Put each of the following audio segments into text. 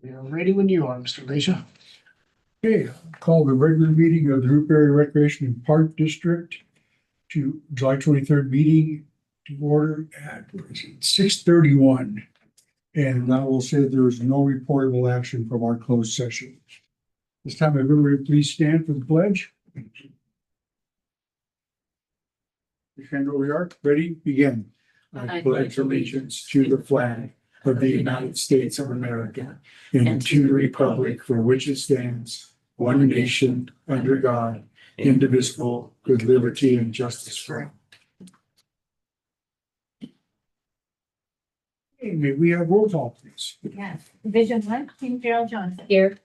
We are ready when you are, Mr. Leisha. Okay, call the regular meeting of the Root Area Recreation and Park District to July 23rd meeting to order at 6:31. And I will say there is no reportable action from our closed session. This time, everybody please stand for the pledge. Stand where we are. Ready? Begin. I pledge allegiance to the flag of the United States of America and to the republic for which it stands, one nation, under God, indivisible, with liberty and justice for all. Okay, may we have roll call, please? Yes. Division 1, King Gerald Johnson. Here.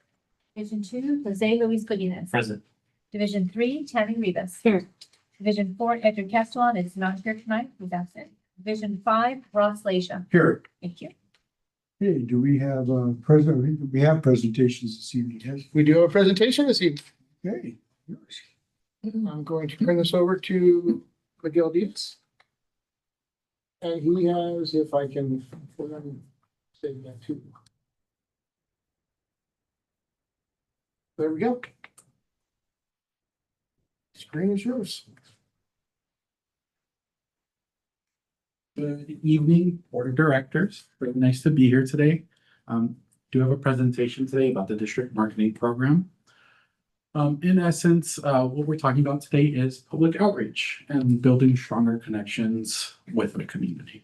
Division 2, Jose Luis Godinez. Present. Division 3, Tammy Rivas. Here. Division 4, Edgar Castellan is not here tonight. He's absent. Division 5, Ross Leisha. Here. Thank you. Hey, do we have president? We have presentations this evening. Yes. We do have a presentation this evening. Okay. Yours. I'm going to turn this over to Miguel Diaz. And he has, if I can, say that too. There we go. Screen is yours. Good evening, Board of Directors. Very nice to be here today. Do have a presentation today about the district marketing program. In essence, what we're talking about today is public outreach and building stronger connections with the community.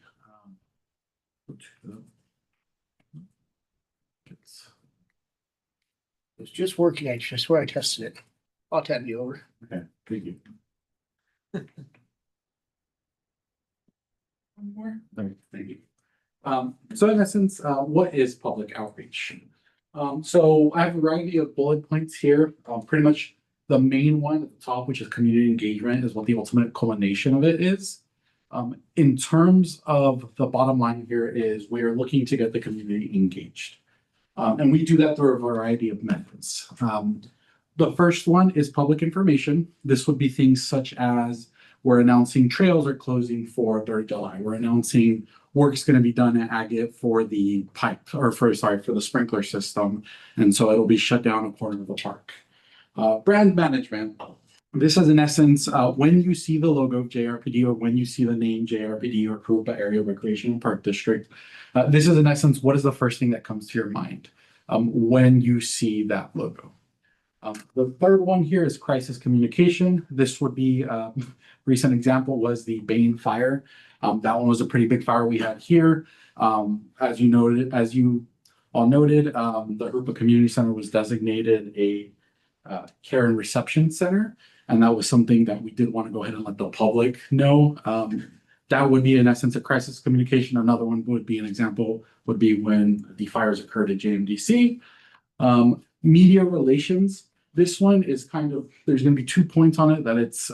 It's just working. I swear I tested it. I'll tab you over. Okay, thank you. One more. Okay, thank you. So in essence, what is public outreach? So I have a variety of bullet points here. Pretty much the main one at the top, which is community engagement, is what the ultimate culmination of it is. In terms of the bottom line here is we are looking to get the community engaged. And we do that through a variety of methods. The first one is public information. This would be things such as we're announcing trails are closing for 3rd of July. We're announcing work's going to be done at Agate for the pipe, or for the sprinkler system. And so it'll be shut down a corner of the park. Brand management. This is in essence, when you see the logo of JRPD or when you see the name JRPD or Jurupa Area Recreation and Park District, this is in essence, what is the first thing that comes to your mind when you see that logo? The third one here is crisis communication. This would be recent example was the Bain fire. That one was a pretty big fire we had here. As you all noted, the Jurupa Community Center was designated a care and reception center. And that was something that we did want to go ahead and let the public know. That would be in essence a crisis communication. Another one would be an example would be when the fires occurred at JMDC. Media relations. This one is kind of, there's going to be 2 points on it that it's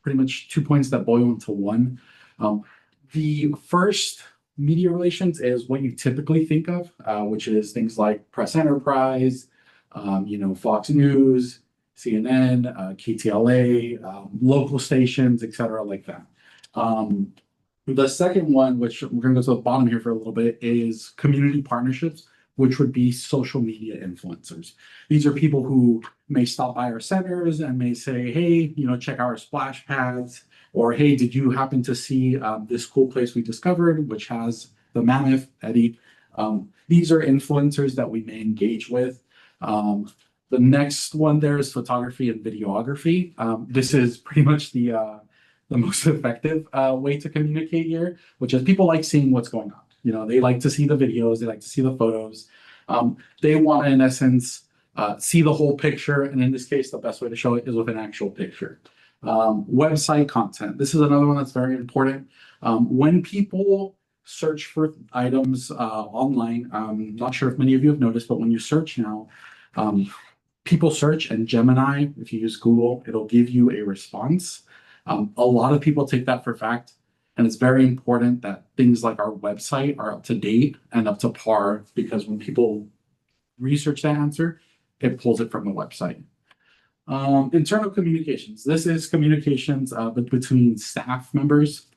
pretty much 2 points that boil into one. The first media relations is what you typically think of, which is things like Press Enterprise, Fox News, CNN, KTLA, local stations, etc., like that. The second one, which we're going to go to the bottom here for a little bit, is community partnerships, which would be social media influencers. These are people who may stop by our centers and may say, hey, check out our splash pads, or hey, did you happen to see this cool place we discovered, which has the Mammoth, Eddie? These are influencers that we may engage with. The next one there is photography and videography. This is pretty much the most effective way to communicate here, which is people like seeing what's going on. They like to see the videos, they like to see the photos. They want to, in essence, see the whole picture. And in this case, the best way to show it is with an actual picture. Website content. This is another one that's very important. When people search for items online, I'm not sure if many of you have noticed, but when you search now, people search, and Gemini, if you use Google, it'll give you a response. A lot of people take that for fact. And it's very important that things like our website are up to date and up to par, because when people research that answer, it pulls it from the website. Internal communications. This is communications between staff members.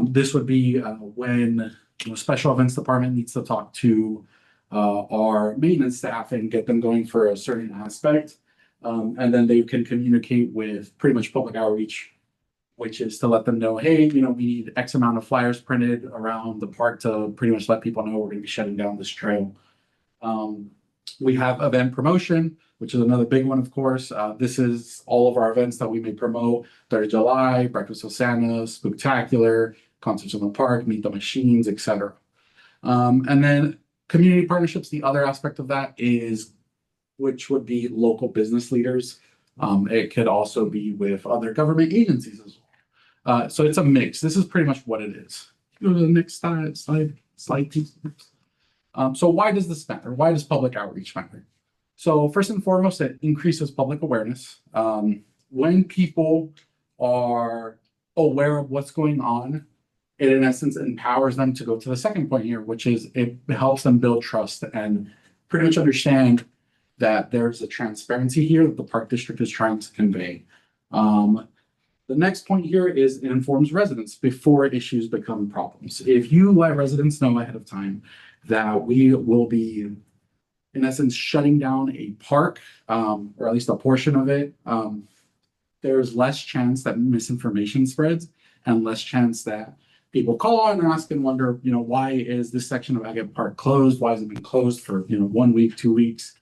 This would be when special events department needs to talk to our maintenance staff and get them going for a certain aspect. And then they can communicate with pretty much public outreach, which is to let them know, hey, we need X amount of flyers printed around the park to pretty much let people know we're gonna be shutting down this trail. We have event promotion, which is another big one, of course. This is all of our events that we may promote: 3rd of July, Breakfast with Santa, Spooktacular, concerts in the park, Meet the Machines, etc. And then community partnerships, the other aspect of that is, which would be local business leaders. It could also be with other government agencies as well. So it's a mix. This is pretty much what it is. Go to the next slide, please. So why does this matter? Why does public outreach matter? So first and foremost, it increases public awareness. When people are aware of what's going on, it in essence empowers them to go to the second point here, which is it helps them build trust and pretty much understand that there's a transparency here that the park district is trying to convey. The next point here is it informs residents before issues become problems. If you let residents know ahead of time that we will be, in essence, shutting down a park, or at least a portion of it, there's less chance that misinformation spreads and less chance that people call on and ask and wonder, why is this section of Agate Park closed? Why has it been closed for, 1 week, 2 weeks?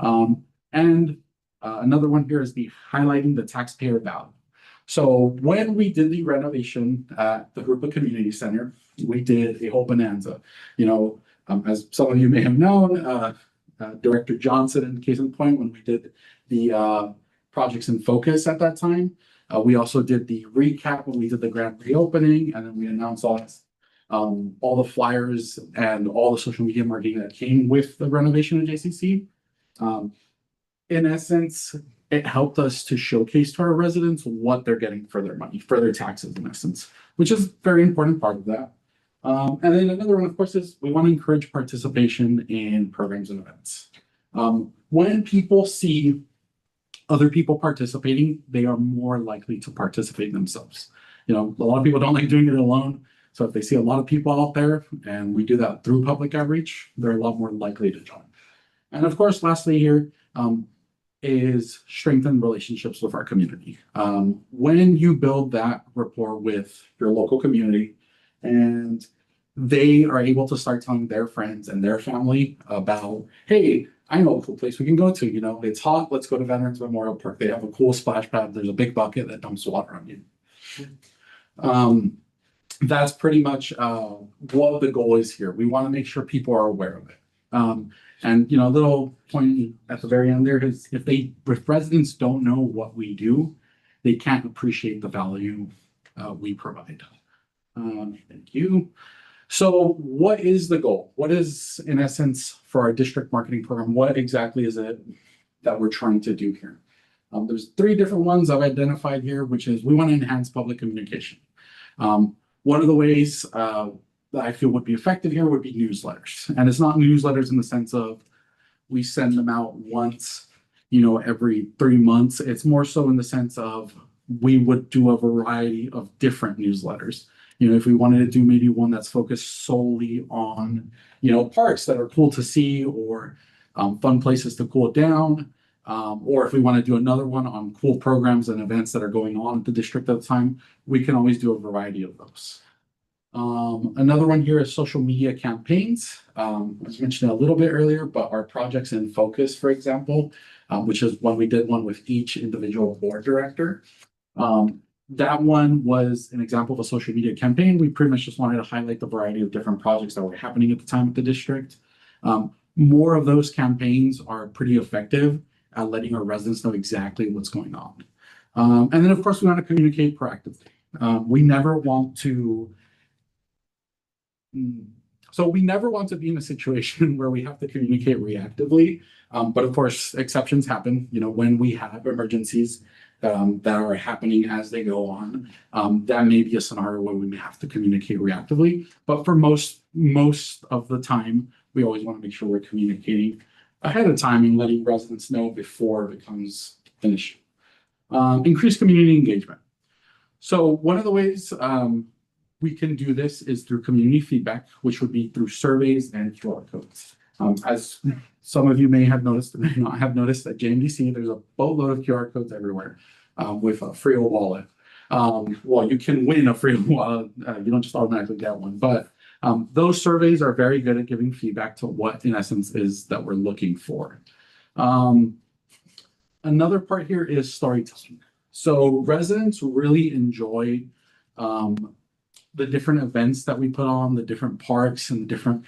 Another one here is the highlighting the taxpayer value. So when we did the renovation at the Grupa Community Center, we did a whole bonanza. As some of you may have known, Director Johnson, in case in point, when we did the projects in focus at that time, we also did the recap when we did the grand reopening, and then we announced all the flyers and all the social media marketing that came with the renovation of JCC. In essence, it helped us to showcase to our residents what they're getting for their money, for their taxes, in essence, which is a very important part of that. And then another one, of course, is we want to encourage participation in programs and events. When people see other people participating, they are more likely to participate themselves. A lot of people don't like doing it alone. So if they see a lot of people out there and we do that through public outreach, they're a lot more likely to join. And of course, lastly here, is strengthen relationships with our community. When you build that rapport with your local community and they are able to start telling their friends and their family about, hey, I know a cool place we can go to, it's hot, let's go to Veterans Memorial Park. They have a cool splash pad. There's a big bucket that dumps water on you. That's pretty much what the goal is here. We want to make sure people are aware of it. And a little point at the very end there is if residents don't know what we do, they can't appreciate the value we provide. Thank you. So what is the goal? What is, in essence, for our district marketing program, what exactly is it that we're trying to do here? There's 3 different ones I've identified here, which is we want to enhance public communication. One of the ways that I feel would be effective here would be newsletters. And it's not newsletters in the sense of we send them out once, every 3 months. It's more so in the sense of we would do a variety of different newsletters. If we wanted to do maybe one that's focused solely on, parks that are cool to see or fun places to cool down. Or if we want to do another one on cool programs and events that are going on at the district at the time, we can always do a variety of those. Another one here is social media campaigns. I was mentioning a little bit earlier, but our projects in focus, for example, which is when we did one with each individual board director. That one was an example of a social media campaign. We pretty much just wanted to highlight the variety of different projects that were happening at the time at the district. More of those campaigns are pretty effective at letting our residents know exactly what's going on. And then, of course, we want to communicate proactively. We never want to be in a situation where we have to communicate reactively. But of course, exceptions happen, when we have emergencies that are happening as they go on. That may be a scenario where we may have to communicate reactively. But for most of the time, we always want to make sure we're communicating ahead of time and letting residents know before it becomes an issue. Increase community engagement. So one of the ways we can do this is through community feedback, which would be through surveys and QR codes. As some of you may have noticed, may not have noticed at JMDC, there's a boatload of QR codes everywhere with a free wallet. Well, you can win a free wallet. You don't just automatically get one, but those surveys are very good at giving feedback to what, in essence, is that we're looking for. Another part here is storytelling. So residents really enjoy the different events that we put on, the different parks and the different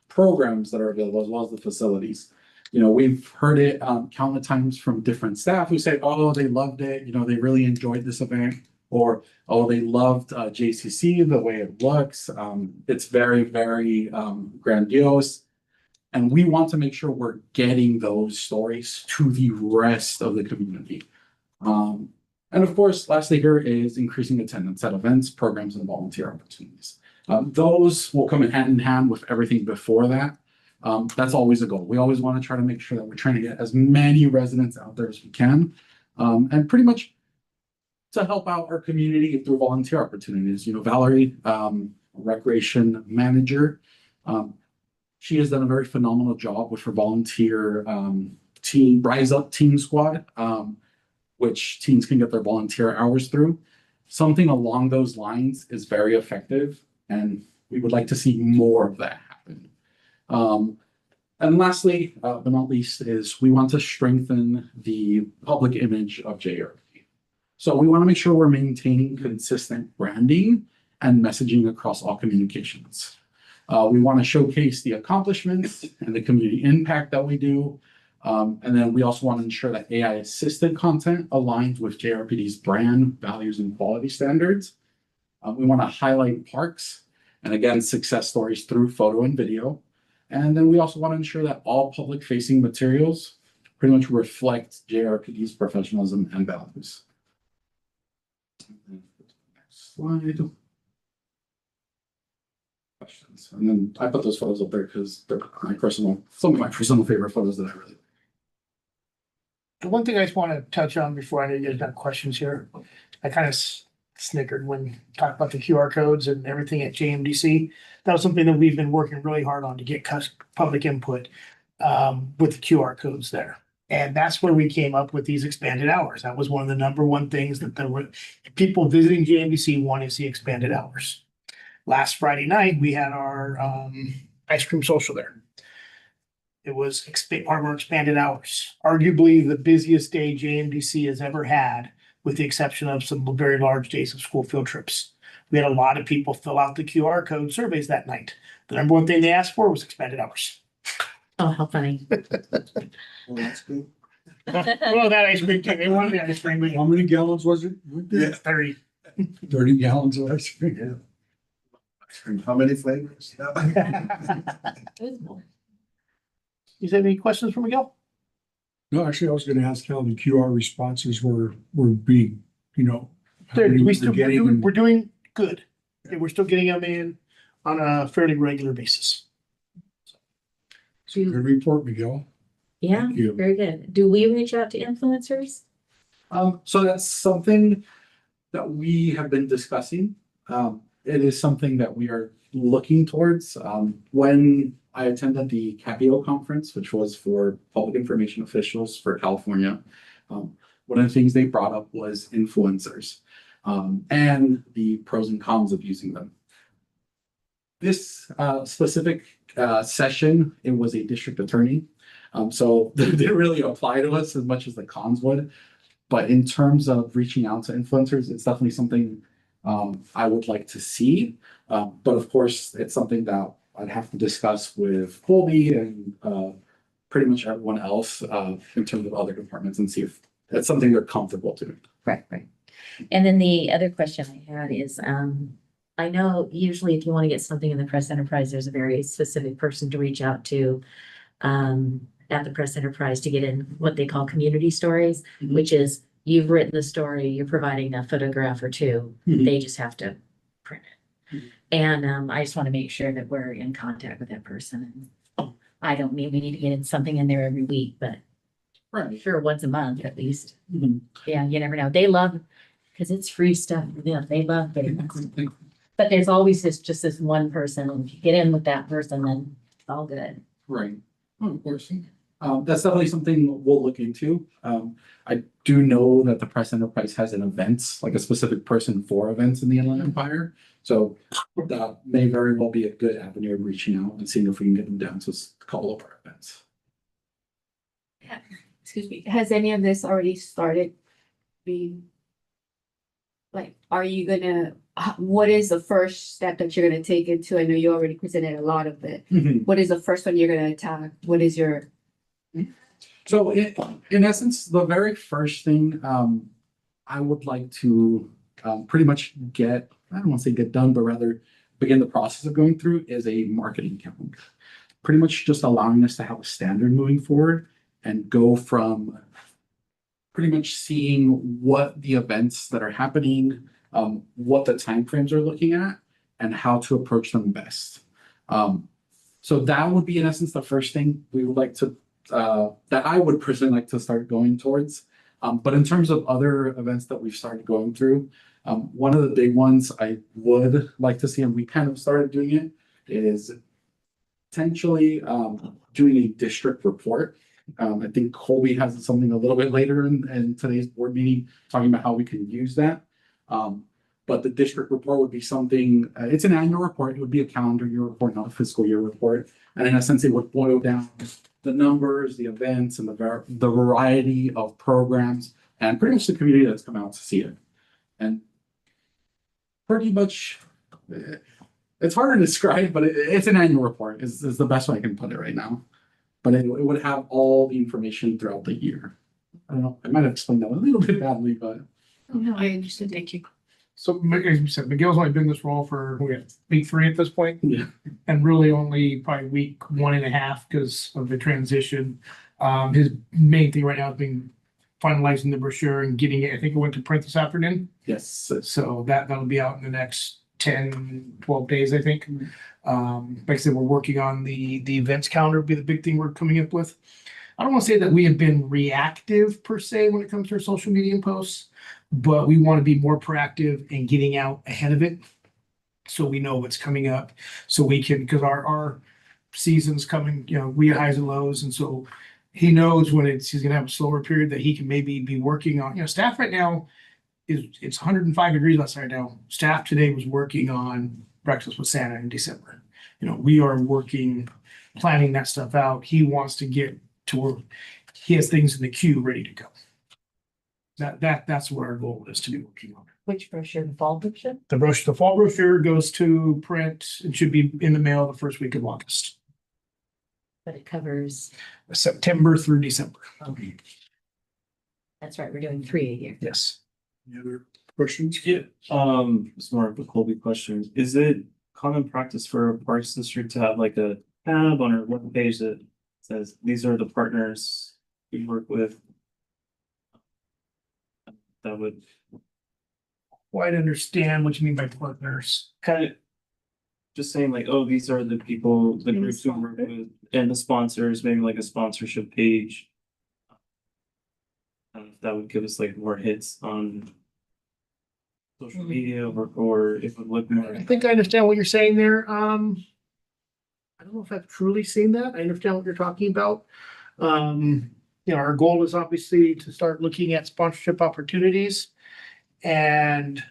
programs that are available, as well as the facilities. You know, we've heard it countless times from different staff who say, oh, they loved it. You know, they really enjoyed this event, or, oh, they loved JCC, the way it looks. It's very, very grandiose. And we want to make sure we're getting those stories to the rest of the community. And of course, lastly here is increasing attendance at events, programs, and volunteer opportunities. Those will come in hand with everything before that. That's always a goal. We always want to try to make sure that we're trying to get as many residents out there as we can. And pretty much to help out our community through volunteer opportunities. You know, Valerie, recreation manager, she has done a very phenomenal job with her volunteer team, Rise Up Teen Squad, which teens can get their volunteer hours through. Something along those lines is very effective, and we would like to see more of that happen. And lastly, but not least, is we want to strengthen the public image of JRP. So we want to make sure we're maintaining consistent branding and messaging across all communications. We want to showcase the accomplishments and the community impact that we do. And then we also want to ensure that AI-assisted content aligns with JRPD's brand, values, and quality standards. We want to highlight parks and, again, success stories through photo and video. And then we also want to ensure that all public-facing materials pretty much reflect JRPD's professionalism and values. Next slide. Questions. And then I put those photos up there because they're some of my personal favorite photos that I really like. The one thing I just want to touch on before I know you guys got questions here, I kind of snickered when you talked about the QR codes and everything at JMDC. That was something that we've been working really hard on to get public input with the QR codes there. And that's where we came up with these expanded hours. That was one of the #1 things that there were people visiting JMDC wanting to see expanded hours. Last Friday night, we had our ice cream social there. It was part of our expanded hours, arguably the busiest day JMDC has ever had, with the exception of some very large days of school field trips. We had a lot of people fill out the QR code surveys that night. The #1 thing they asked for was expanded hours. Oh, how funny. Well, that's good. Well, that ice cream, they wanted the ice cream, How many gallons was it? Yeah. 30. 30 gallons of ice cream. How many flavors? You have any questions for Miguel? No, actually, I was gonna ask how the QR responses were being, you know. how They're- many we were still, getting and- we're doing good. Okay, we're still getting them in on a fairly regular basis. Good report, Miguel. Yeah, Thank you. very good. Do we reach out to influencers? So that's something that we have been discussing. It is something that we are looking towards. When I attended the CAPIO conference, which was for public information officials for California, one of the things they brought up was influencers and the pros and cons of using them. This specific session, it was a district attorney. So it didn't really apply to us as much as the cons would. But in terms of reaching out to influencers, it's definitely something I would like to see. But of course, it's something that I'd have to discuss with Colby and pretty much everyone else in terms of other departments and see if that's something they're comfortable doing. Right. And then the other question I had is, I know usually if you want to get something in the press enterprise, there's a very specific person to reach out to at the press enterprise to get in what they call community stories, Mhm. which is you've written the story, you're providing a photograph or two, Mhm. they just have to print it. Mhm. And I just want to make sure that we're in contact with that person. I don't mean we need to get something in there every week, but Right. sure, once a month at least. Mhm. Yeah, you never know. They love, because it's free stuff for them. They love it. But there's always just this one person, and if you get in with that person, then it's all good. Right. Oh, of course. That's definitely something we'll look into. I do know that the Press Enterprise has an events, like a specific person for events in the Inland Empire. So that may very well be a good avenue of reaching out and seeing if we can get them down to a couple of our events. Excuse me, has any of this already started being? Like, are you gonna, what is the first step that you're gonna take into, I know you already presented a lot of it. What is the first one you're gonna attack? What is your, So in essence, the very first thing I would like to pretty much get, I don't want to say get done, but rather begin the process of going through is a marketing calendar. Pretty much just allowing us to have a standard moving forward and go from pretty much seeing what the events that are happening, what the timeframes are looking at, and how to approach them best. So that would be in essence the first thing we would like to that I would personally like to start going towards. But in terms of other events that we've started going through, one of the big ones I would like to see, and we kind of started doing it, is potentially doing a district report. I think Colby has something a little bit later in today's board meeting talking about how we can use that. But the district report would be something, it's an annual report, it would be a calendar year report, not a fiscal year report. And in essence, it would boil down the numbers, the events, and the variety of programs, and pretty much the community that's come out to see it. And pretty much, it's hard to describe, but it's an annual report is the best way I can put it right now. But it would have all the information throughout the year. I don't know, I might have explained that a little bit badly, but. no, I understood, thank you. So, as you said, Miguel's only been in this role for, week 3 at this point. Yeah. And really only probably week 1.5 because of the transition. His main thing right now is being finalizing the brochure and getting it. I think it went to print this afternoon. Yes. So that'll be out in the next 10, 12 days, I think. Like I said, we're working on the events calendar will be the big thing we're coming up with. I don't want to say that we have been reactive per se when it comes to our social media posts, but we want to be more proactive in getting out ahead of it. So we know what's coming up, so we can, because our season's coming, we have highs and lows. And so he knows when he's gonna have a slower period that he can maybe be working on, staff right now it's 105 degrees outside now. Staff today was working on Breakfast with Santa in December. We are working, planning that stuff out. He wants to get to where he has things in the queue ready to go. That's what our goal is to be working on. Which brochure, the fall brochure? The fall brochure goes to print. It should be in the mail the first week of August, But it covers, September through December. okay. That's right, we're doing 3 a year. Yes. Any other questions? Yeah, it's more of a Colby question. Is it common practice for a parks district to have like a tab on our webpage that says these are the partners we work with? That would Quite understand what you mean by partners. kind of just saying like, oh, these are the people, the groups we work with, and the sponsors, maybe like a sponsorship page. That would give us like more hits on social media or it would look more. I think I understand what you're saying there. I don't know if I've truly seen that. I understand what you're talking about. Our goal is obviously to start looking at sponsorship opportunities. And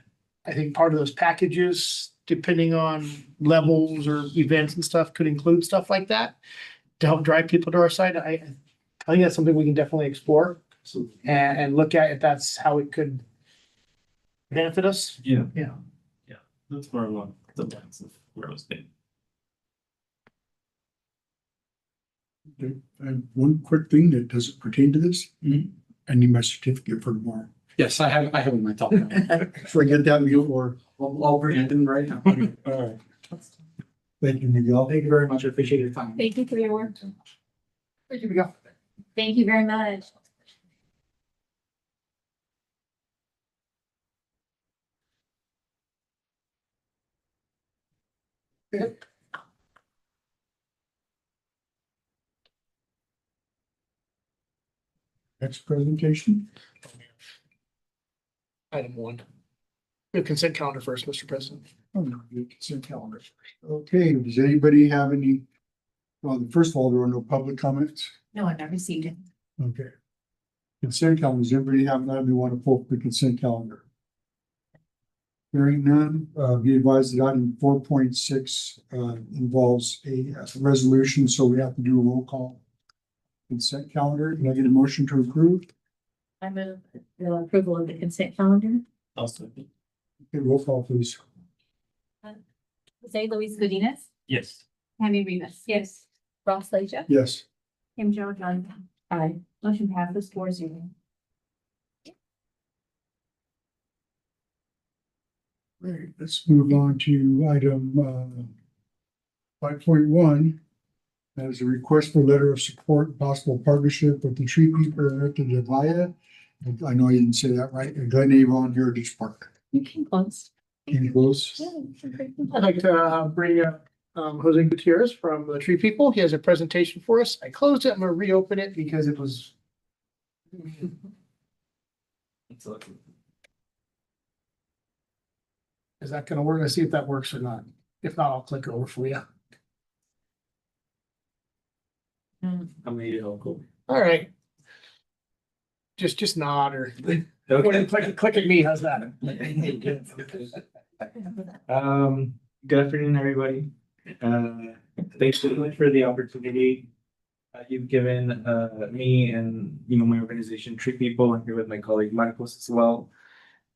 I think part of those packages, depending on levels or events and stuff, could include stuff like that to help drive people to our site. I think that's something we can definitely explore and look at if that's how it could benefit us. Yeah. Yeah. Yeah, that's more along the lines of where I was thinking. Okay, I have one quick thing that doesn't pertain to this. I need my certificate for tomorrow. Yes, I have it in my top. Forget that before. I'll bring it in right now. All right. Thank you, Miguel. Thank you very much. I appreciate your time. Thank you for your work. Thank you, Miguel. Thank you very much. Next presentation. Item 1. The consent calendar first, Mr. President. Oh, no, the consent calendar. Okay, does anybody have any Well, first of all, there were no public comments. No, I've never received it. Okay. Consent calendar, does everybody have that? We want to pull the consent calendar. Hearing none, be advised that item 4.6 involves a resolution, so we have to do a roll call. Consent calendar, can I get a motion to approve? I move the approval of the consent calendar. Also, Okay, roll call please. Jose Luis Godinez. yes. Tammy Rivas. Yes. Ross Leisure. Yes. Kim Jo John. Aye. Motion passes 4-0. Great, let's move on to item 5.1. That is a request for letter of support, and possible partnership with the Tree People at the Devaya. I know you didn't say that right, and Glen Avon Heritage Park. You came close. Any close? I'd like to bring up Jose Gutierrez from the Tree People. He has a presentation for us. I closed it. I'm gonna reopen it because it was. Is that gonna work? Let's see if that works or not. If not, I'll click over for you. I made it all go. All right. Just nod or Okay. click at me. How's that? Good afternoon, everybody. Thanks so much for the opportunity you've given me and my organization, Tree People. I'm here with my colleague Marcos as well,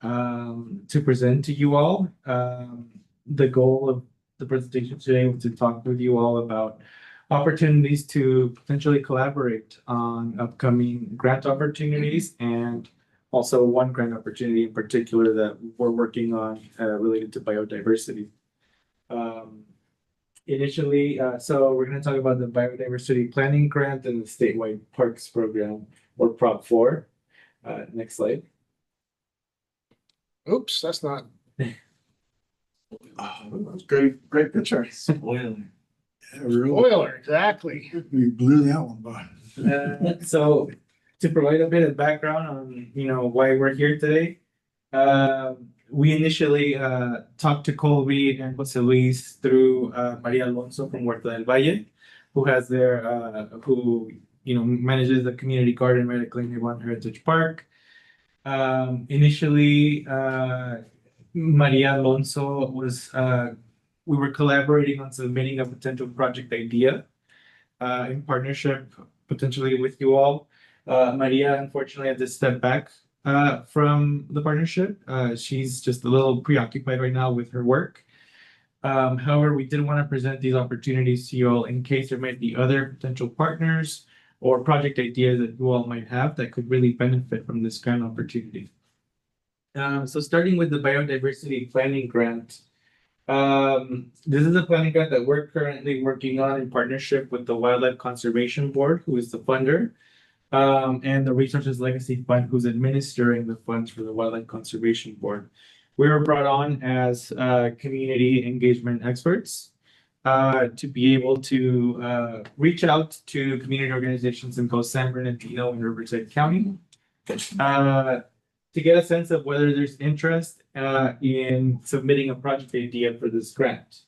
to present to you all. The goal of the presentation today was to talk with you all about opportunities to potentially collaborate on upcoming grant opportunities, and also one grant opportunity in particular that we're working on related to biodiversity. Initially, so we're going to talk about the biodiversity planning grant and the statewide parks program, or Prop 4. Next slide. Oops, that's not. Great picture. Spoiler. Yeah, really. Spoiler, exactly. We blew that one by. So to provide a bit of background on why we're here today, we initially talked to Colby and Jose Luis through Maria Alonso from Huerta del Valle, who has who manages the community garden right at Glen Avon Heritage Park. Initially, Maria Alonso we were collaborating on submitting a potential project idea in partnership potentially with you all. Maria unfortunately had to step back from the partnership. She's just a little preoccupied right now with her work. However, we did want to present these opportunities to you all in case there might be other potential partners or project ideas that you all might have that could really benefit from this grant opportunity. So starting with the biodiversity planning grant, this is a planning grant that we're currently working on in partnership with the Wildlife Conservation Board, who is the funder, and the Resources Legacy Fund, who's administering the funds for the Wildlife Conservation Board. We were brought on as community engagement experts to be able to reach out to community organizations in both San Bernardino and Riverside County to get a sense of whether there's interest in submitting a project idea for this grant.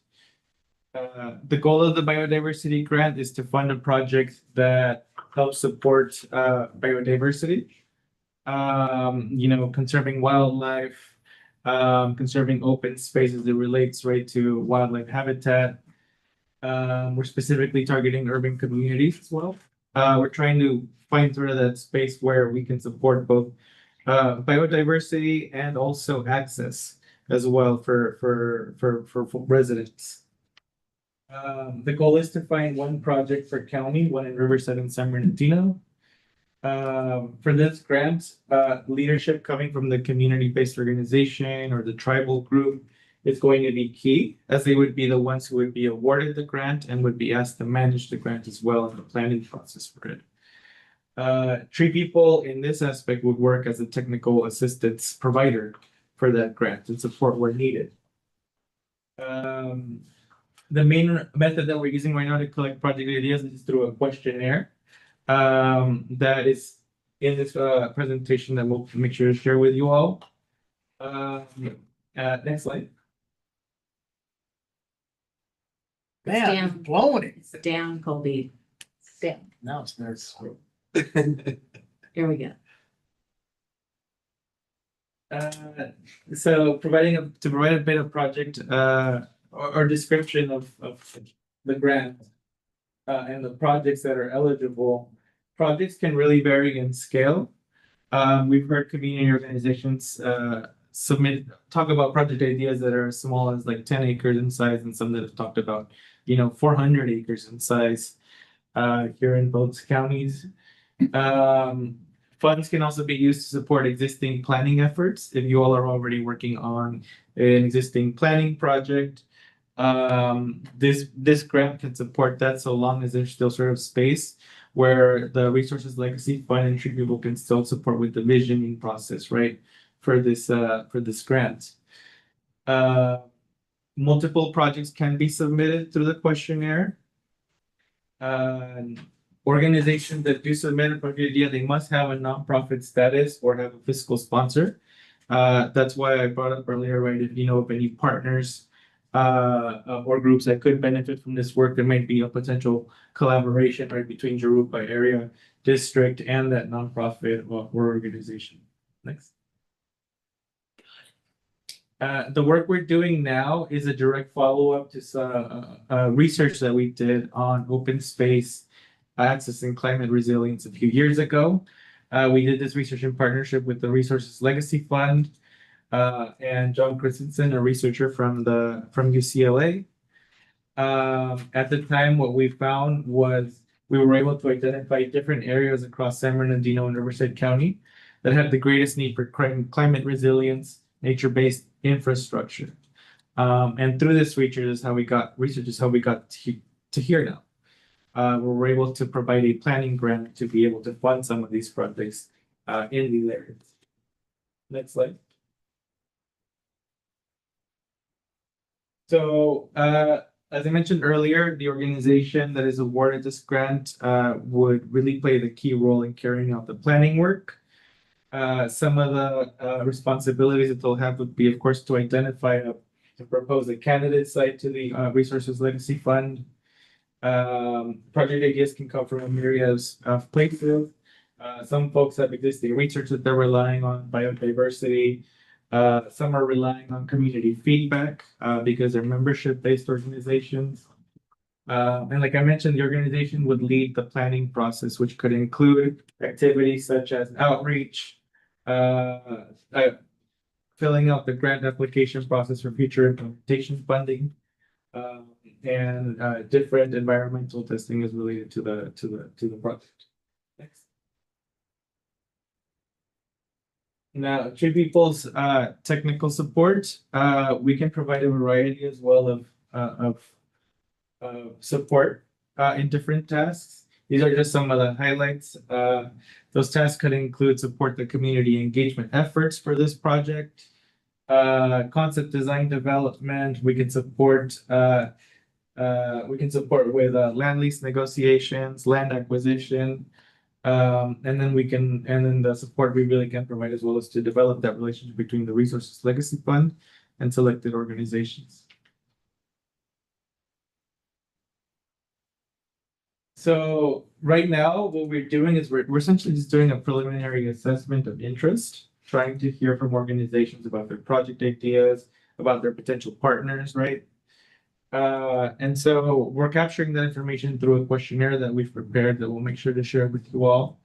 The goal of the biodiversity grant is to fund a project that helps support biodiversity, conserving wildlife, conserving open spaces that relates right to wildlife habitat. We're specifically targeting urban communities as well. We're trying to find sort of that space where we can support both biodiversity and also access as well for residents. The goal is to find one project for county, one in Riverside and San Bernardino. For this grant, leadership coming from the community-based organization or the tribal group is going to be key, as they would be the ones who would be awarded the grant and would be asked to manage the grant as well in the planning process for it. Tree People in this aspect would work as a technical assistance provider for that grant and support where needed. The main method that we're using right now to collect project ideas is through a questionnaire that is in this presentation that we'll make sure to share with you all. Next slide. Man, down. blowing it. It's down, Colby. It's down. Now it's there. Here we go. So to provide a bit of project, or description of the grant. And the projects that are eligible, projects can really vary in scale. We've heard community organizations, talk about project ideas that are as small as like 10 acres in size, and some that have talked about, 400 acres in size, here in both counties. Funds can also be used to support existing planning efforts. If you all are already working on an existing planning project, this grant can support that so long as there's still sort of space where the Resources Legacy Fund and Tree People can still support with the visioning process, right? For this grant. Multiple projects can be submitted through the questionnaire. Organizations that do submit a project idea, they must have a nonprofit status or have a fiscal sponsor. That's why I brought up earlier, right? If you know of any partners or groups that could benefit from this work, there might be a potential collaboration right between Jurupa area district and that nonprofit or organization. Next. The work we're doing now is a direct follow-up to some research that we did on open space access and climate resilience a few years ago. We did this research in partnership with the Resources Legacy Fund and John Christensen, a researcher from UCLA. At the time, what we found was we were able to identify different areas across San Bernardino and Riverside County that had the greatest need for climate resilience, nature-based infrastructure. And through this research is how we got to here now. Where we're able to provide a planning grant to be able to fund some of these projects in these areas. Next slide. So, as I mentioned earlier, the organization that is awarded this grant would really play the key role in carrying out the planning work. Some of the responsibilities that they'll have would be, of course, to identify to propose a candidate site to the Resources Legacy Fund. Project ideas can come from a myriad of places. Some folks have existing research that they're relying on biodiversity. Some are relying on community feedback because they're membership-based organizations. And like I mentioned, the organization would lead the planning process, which could include activities such as outreach, filling out the grant application process for future implementation funding, and different environmental testing is related to the project. Next. Now, Tree People's technical support, we can provide a variety as well of support in different tasks. These are just some of the highlights. Those tasks could include support the community engagement efforts for this project, concept design development. We can support with land lease negotiations, land acquisition, and then the support we really can provide as well as to develop that relationship between the Resources Legacy Fund and selected organizations. So right now, what we're doing is we're essentially just doing a preliminary assessment of interest, trying to hear from organizations about their project ideas, about their potential partners, right? And so we're capturing that information through a questionnaire that we've prepared that we'll make sure to share with you all.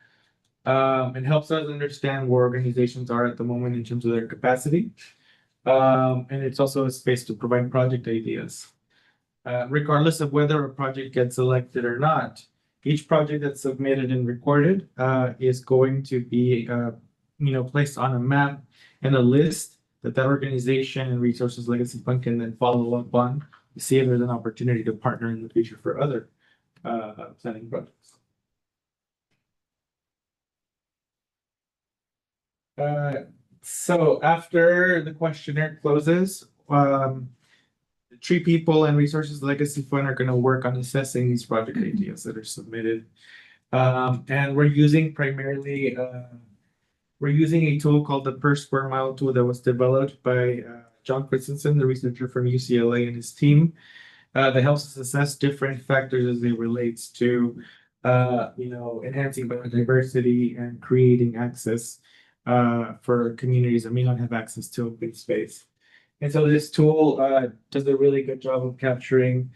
It helps us understand where organizations are at the moment in terms of their capacity. And it's also a space to provide project ideas. Regardless of whether a project gets selected or not, each project that's submitted and recorded is going to be placed on a map and a list that organization and Resources Legacy Fund can then follow up on to see if there's an opportunity to partner in the future for other planning projects. So after the questionnaire closes, Tree People and Resources Legacy Fund are going to work on assessing these project ideas that are submitted. And we're using a tool called the Per Square Mile tool that was developed by John Christensen, the researcher from UCLA, and his team. that helps us assess different factors as they relates to, enhancing biodiversity and creating access for communities that may not have access to open space. And so this tool does a really good job of capturing,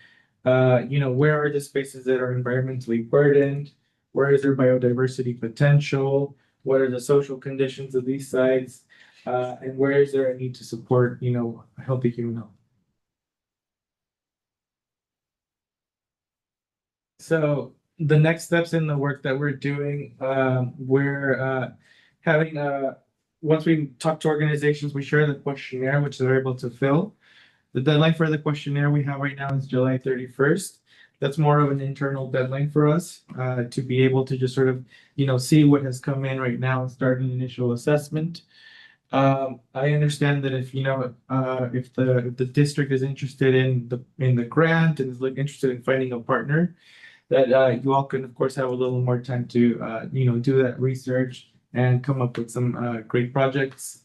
where are the spaces that are environmentally burdened? Where is their biodiversity potential? What are the social conditions of these sites? And where is there a need to support, healthy human health? So the next steps in the work that we're doing, we're having once we talk to organizations, we share the questionnaire, which they're able to fill. The deadline for the questionnaire we have right now is July 31st. That's more of an internal deadline for us to be able to just sort of, see what has come in right now and start an initial assessment. I understand that if the district is interested in the grant and is interested in finding a partner, that you all can of course have a little more time to do that research and come up with some great projects.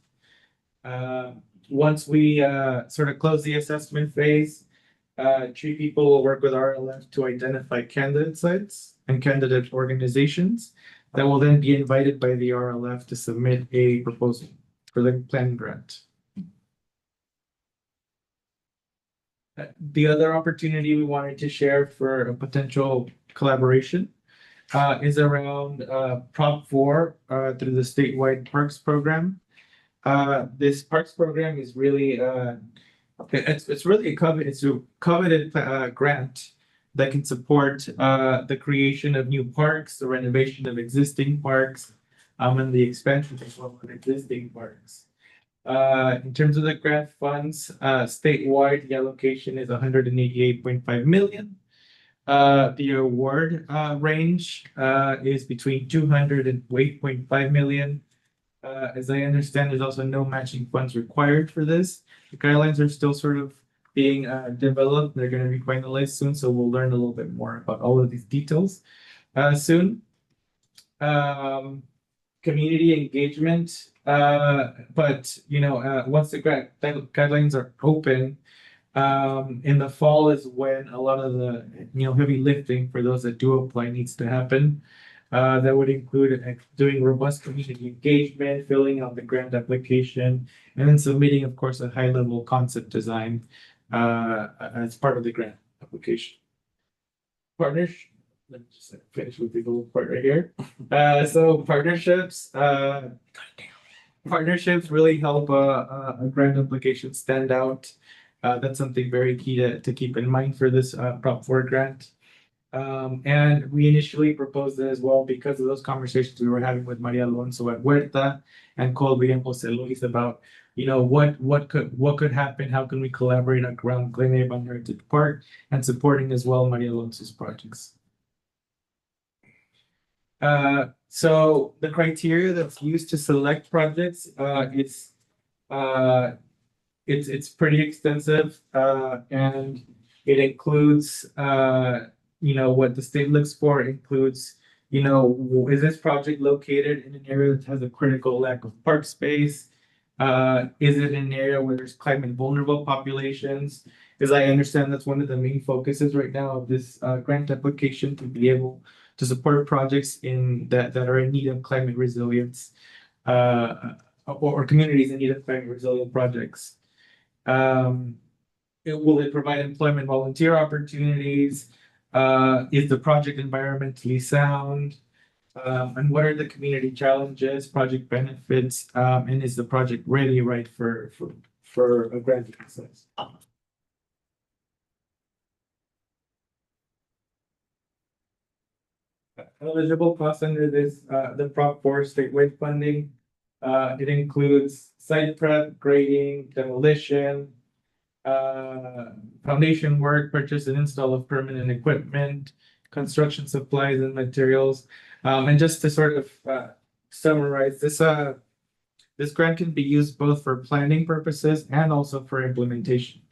Once we sort of close the assessment phase, tree people will work with RLF to identify candidate sites and candidate organizations that will then be invited by the RLF to submit a proposal for the planning grant. The other opportunity we wanted to share for a potential collaboration is around Prop 4 through the statewide parks program. This parks program is really it's really a coveted grant that can support the creation of new parks, the renovation of existing parks, and the expansion as well of existing parks. In terms of the grant funds, statewide, the allocation is 188.5 million. The award range is between 200 and 8.5 million. As I understand, there's also no matching funds required for this. The guidelines are still sort of being developed. They're going to be finalized soon, so we'll learn a little bit more about all of these details soon. Community engagement, but once the guidelines are open, in the fall is when a lot of the heavy lifting for those that do apply needs to happen. That would include doing robust community engagement, filling out the grant application, and then submitting, of course, a high-level concept design as part of the grant application. Partnership. Let me just finish with the little part right here. So partnerships really help a grant application stand out. That's something very key to keep in mind for this Prop 4 grant. And we initially proposed it as well because of those conversations we were having with Maria Alonso at Huerta and Colby and Jose Luis about, what could happen, how can we collaborate around Glen Avon Heritage Park and supporting as well Maria Alonso's projects. So the criteria that's used to select projects, it's pretty extensive, and it includes, what the state looks for. It includes, is this project located in an area that has a critical lack of park space? Is it an area where there's climate vulnerable populations? As I understand, that's one of the main focuses right now of this grant application, to be able to support projects that are in need of climate resilience, or communities in need of climate resilient projects. Will it provide employment volunteer opportunities? Is the project environmentally sound? And what are the community challenges, project benefits, and is the project ready, right, for a grant process? Eligible costs under this, the Prop 4 statewide funding. It includes site prep, grading, demolition, foundation work, purchase and install of permanent equipment, construction supplies and materials. And just to sort of summarize, this grant can be used both for planning purposes and also for implementation.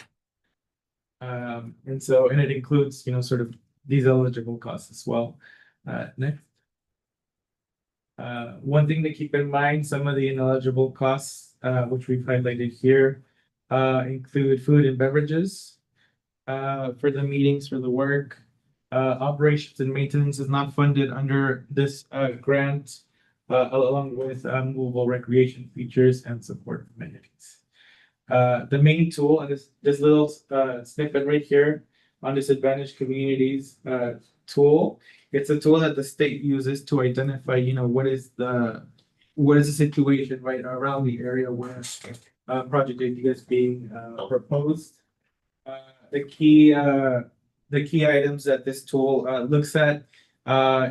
And it includes, sort of these eligible costs as well. Next. One thing to keep in mind, some of the ineligible costs, which we've highlighted here, include food and beverages, for the meetings, for the work. Operations and maintenance is not funded under this grant, along with movable recreation features and support amenities. The main tool, and this little snippet right here on disadvantaged communities tool, it's a tool that the state uses to identify, what is the situation right around the area where project idea is being proposed. The key items that this tool looks at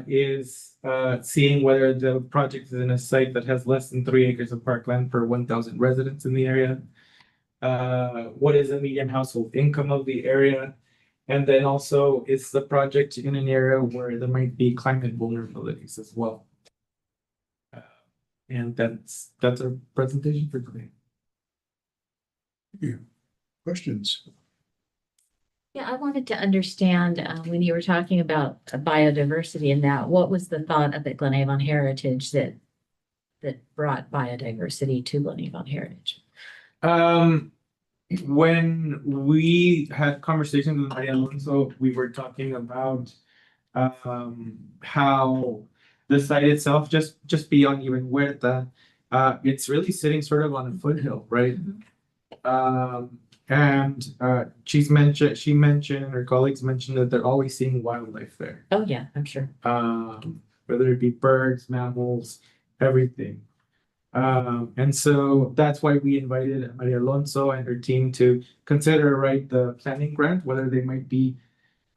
is seeing whether the project is in a site that has less than 3 acres of parkland per 1,000 residents in the area. What is the median household income of the area? And then also, is the project in an area where there might be climate vulnerabilities as well? And that's our presentation for today. Questions? Yeah, I wanted to understand, when you were talking about biodiversity and that, what was the thought of the Glen Avon Heritage that brought biodiversity to Glen Avon Heritage? When we had conversations with Maria Alonso, we were talking about how the site itself, just beyond even Huerta, it's really sitting sort of on a foothill, right? And she mentioned, her colleagues mentioned that they're always seeing wildlife there. Oh, yeah, I'm sure. Whether it be birds, mammals, everything. And so that's why we invited Maria Alonso and her team to consider, right, the planning grant, whether they might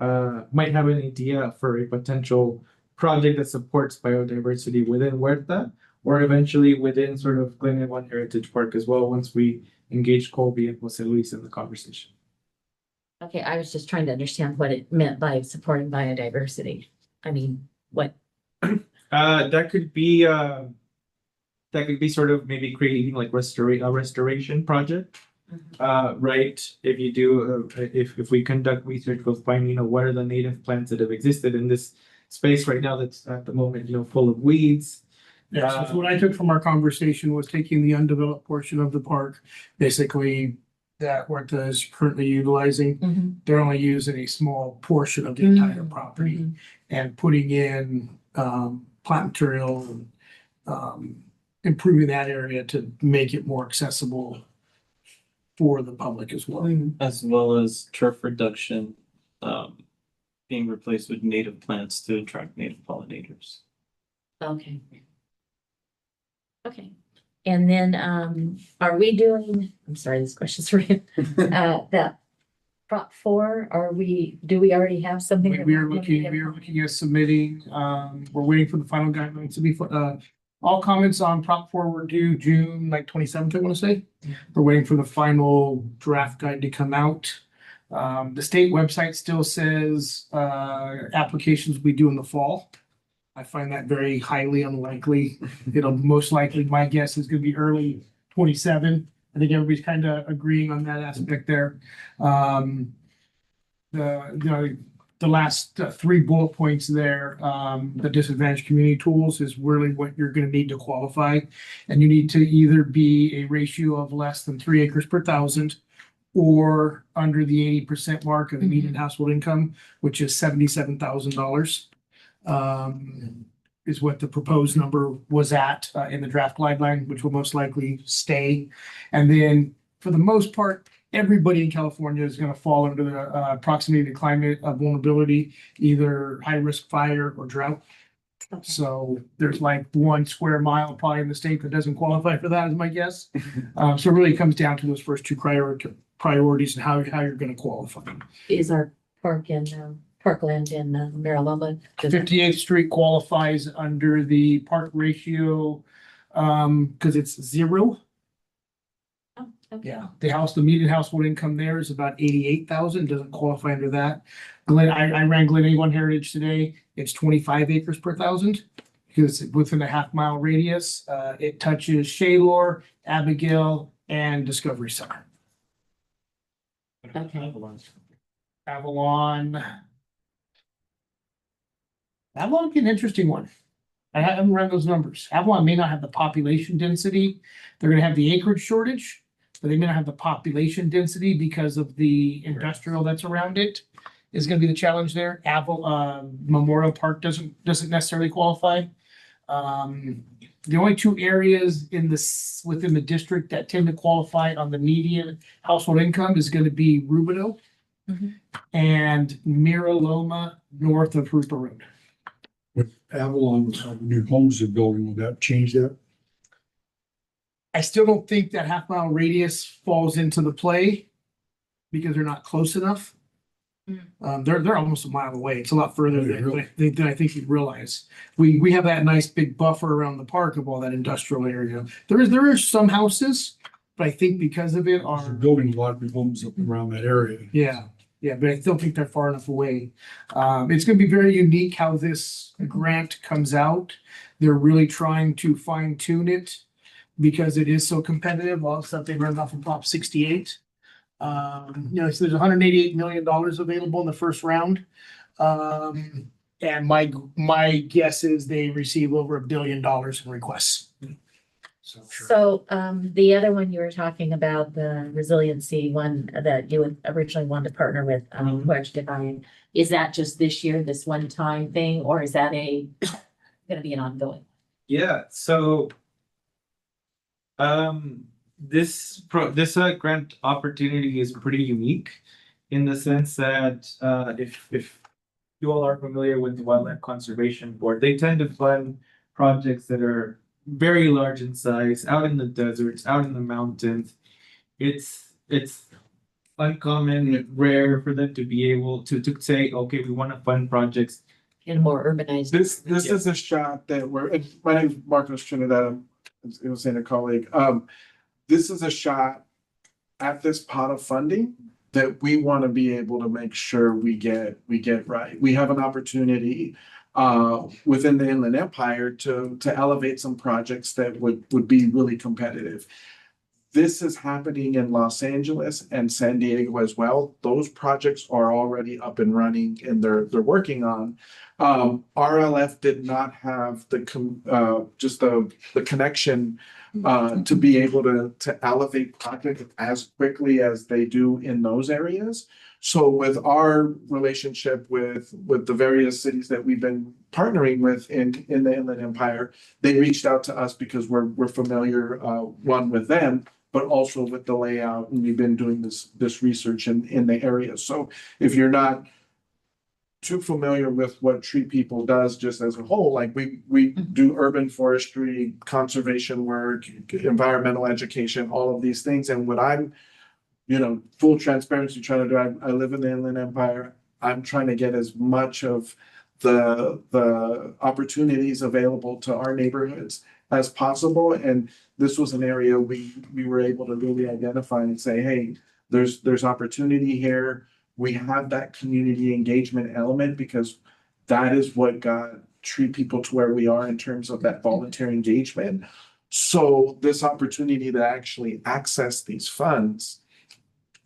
have an idea for a potential project that supports biodiversity within Huerta, or eventually within sort of Glen Avon Heritage Park as well, once we engage Colby and Jose Luis in the conversation. Okay, I was just trying to understand what it meant by supporting biodiversity. I mean, what? That could be sort of maybe creating like a restoration project. Right, if you do, if we conduct research, we'll find, what are the native plants that have existed in this space right now that's at the moment, full of weeds. Yeah, so what I took from our conversation was taking the undeveloped portion of the park, basically that Huerta is currently utilizing. They're only using a small portion of the entire property and putting in plant material and improving that area to make it more accessible for the public as well. As well as turf reduction, being replaced with native plants to attract native pollinators. Okay. Okay, and then, are we doing, I'm sorry, this question's for you. That Prop 4, do we already have something? that We are we're looking at submitting, we're waiting for the final guidelines to be, all comments on Prop 4 were due June 27th, I want to say. We're waiting for the final draft guide to come out. The state website still says, applications will be due in the fall. I find that very highly unlikely. It'll most likely, my guess is gonna be early 27. I think everybody's kind of agreeing on that aspect there. The last 3 bullet points there, the disadvantaged community tools is really what you're gonna need to qualify. And you need to either be a ratio of less than 3 acres per thousand or under the 80% mark of the median household income, which is $77,000. Is what the proposed number was at in the draft guideline, which will most likely stay. And then for the most part, everybody in California is going to fall under the proximity to climate vulnerability, either high risk fire or drought. So there's like 1 square mile probably in the state that doesn't qualify for that, is my guess. So it really comes down to those first 2 priorities and how you're going to qualify. Is our parkland in Mariloma? 58th Street qualifies under the park ratio, because it's 0. Oh, okay. Yeah, the median household income there is about 88,000, doesn't qualify under that. I ran Glen Avon Heritage today, it's 25 acres per thousand. Because it's within a half-mile radius, it touches Shaylor, Abigail, and Discovery Center. Okay. Avalon would be an interesting one. I haven't run those numbers. Avalon may not have the population density. They're gonna have the acreage shortage, but they're gonna have the population density because of the industrial that's around it. Is gonna be the challenge there. Memorial Park doesn't necessarily qualify. The only two areas within the district that tend to qualify on the median household income is gonna be Rubino Mhm. and Mira Loma north of Hooper Road. With Avalon, new homes they're building, will that change that? I still don't think that half-mile radius falls into the play because they're not close enough. They're almost a mile away. It's a lot further than I think you realize. We have that nice big buffer around the park of all that industrial area. There are some houses, but I think because of it They're are, building a lot of new homes up around that area. yeah, but I still think they're far enough away. It's gonna be very unique how this grant comes out. They're really trying to fine tune it because it is so competitive. All the stuff they learned off of Prop 68. So there's $188 million available in the first round. And my guess is they receive over $1 billion in requests. So, the other one you were talking about, the resiliency one that you had originally wanted to partner with, Wedge Divine, is that just this year, this one-time thing, or is that gonna be an ongoing? Yeah, so this grant opportunity is pretty unique in the sense that if you all are familiar with the Wildlife Conservation Board, they tend to fund projects that are very large in size, out in the deserts, out in the mountains. It's uncommon, rare for them to be able to say, okay, we want to fund projects. In more urbanized. This Yeah. is a shot that my name is Marcos Trinidad. I was saying a colleague. This is a shot at this pot of funding that we want to be able to make sure we get right. We have an opportunity within the Inland Empire to elevate some projects that would be really competitive. This is happening in Los Angeles and San Diego as well. Those projects are already up and running and they're working on. RLF did not have the connection to be able to elevate projects as quickly as they do in those areas. So with our relationship with the various cities that we've been partnering with in the Inland Empire, they reached out to us because we're familiar, one with them, but also with the layout, and we've been doing this research in the area. So if you're not too familiar with what Tree People does just as a whole, like we do urban forestry, conservation work, environmental education, all of these things. And what I'm, full transparency trying to do, I live in the Inland Empire. I'm trying to get as much of the opportunities available to our neighborhoods as possible. And this was an area we were able to really identify and say, hey, there's opportunity here. We have that community engagement element because that is what got Tree People to where we are in terms of that volunteer engagement. So this opportunity to actually access these funds,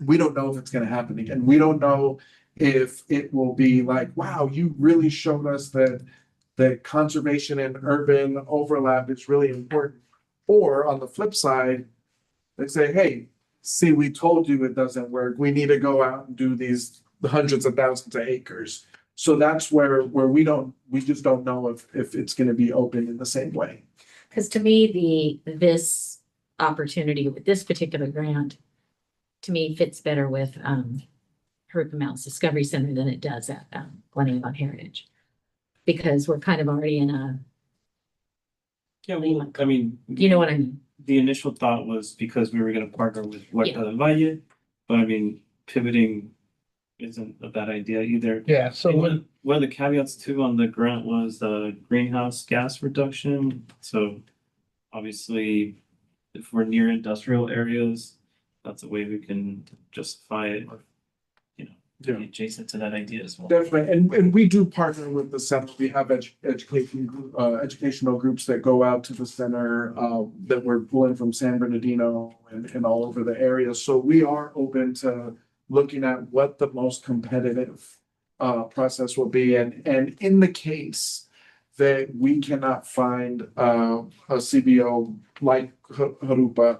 we don't know if it's going to happen again. We don't know if it will be like, wow, you really showed us that conservation and urban overlap is really important. Or on the flip side, they say, hey, see, we told you it doesn't work. We need to go out and do the hundreds of thousands of acres. So that's where we just don't know if it's going to be open in the same way. Because to me, this opportunity with this particular grant, to me, fits better with Haruka Mountains Discovery Center than it does at Glen Heritage. Because we're kind of already in a, Yeah, well, I mean. you know what I mean? The initial thought was because we were gonna partner with Huerta del Valle, but I mean, pivoting isn't a bad idea either. Yeah, so And one of the caveats too on the grant was greenhouse gas reduction. So obviously, if we're near industrial areas, that's a way we can justify it or, be adjacent to that idea as well. Definitely, and we do partner with the center. We have educational groups that go out to the center that we're pulling from San Bernardino and all over the area. So we are open to looking at what the most competitive process will be. And in the case that we cannot find a CBO like Harupa,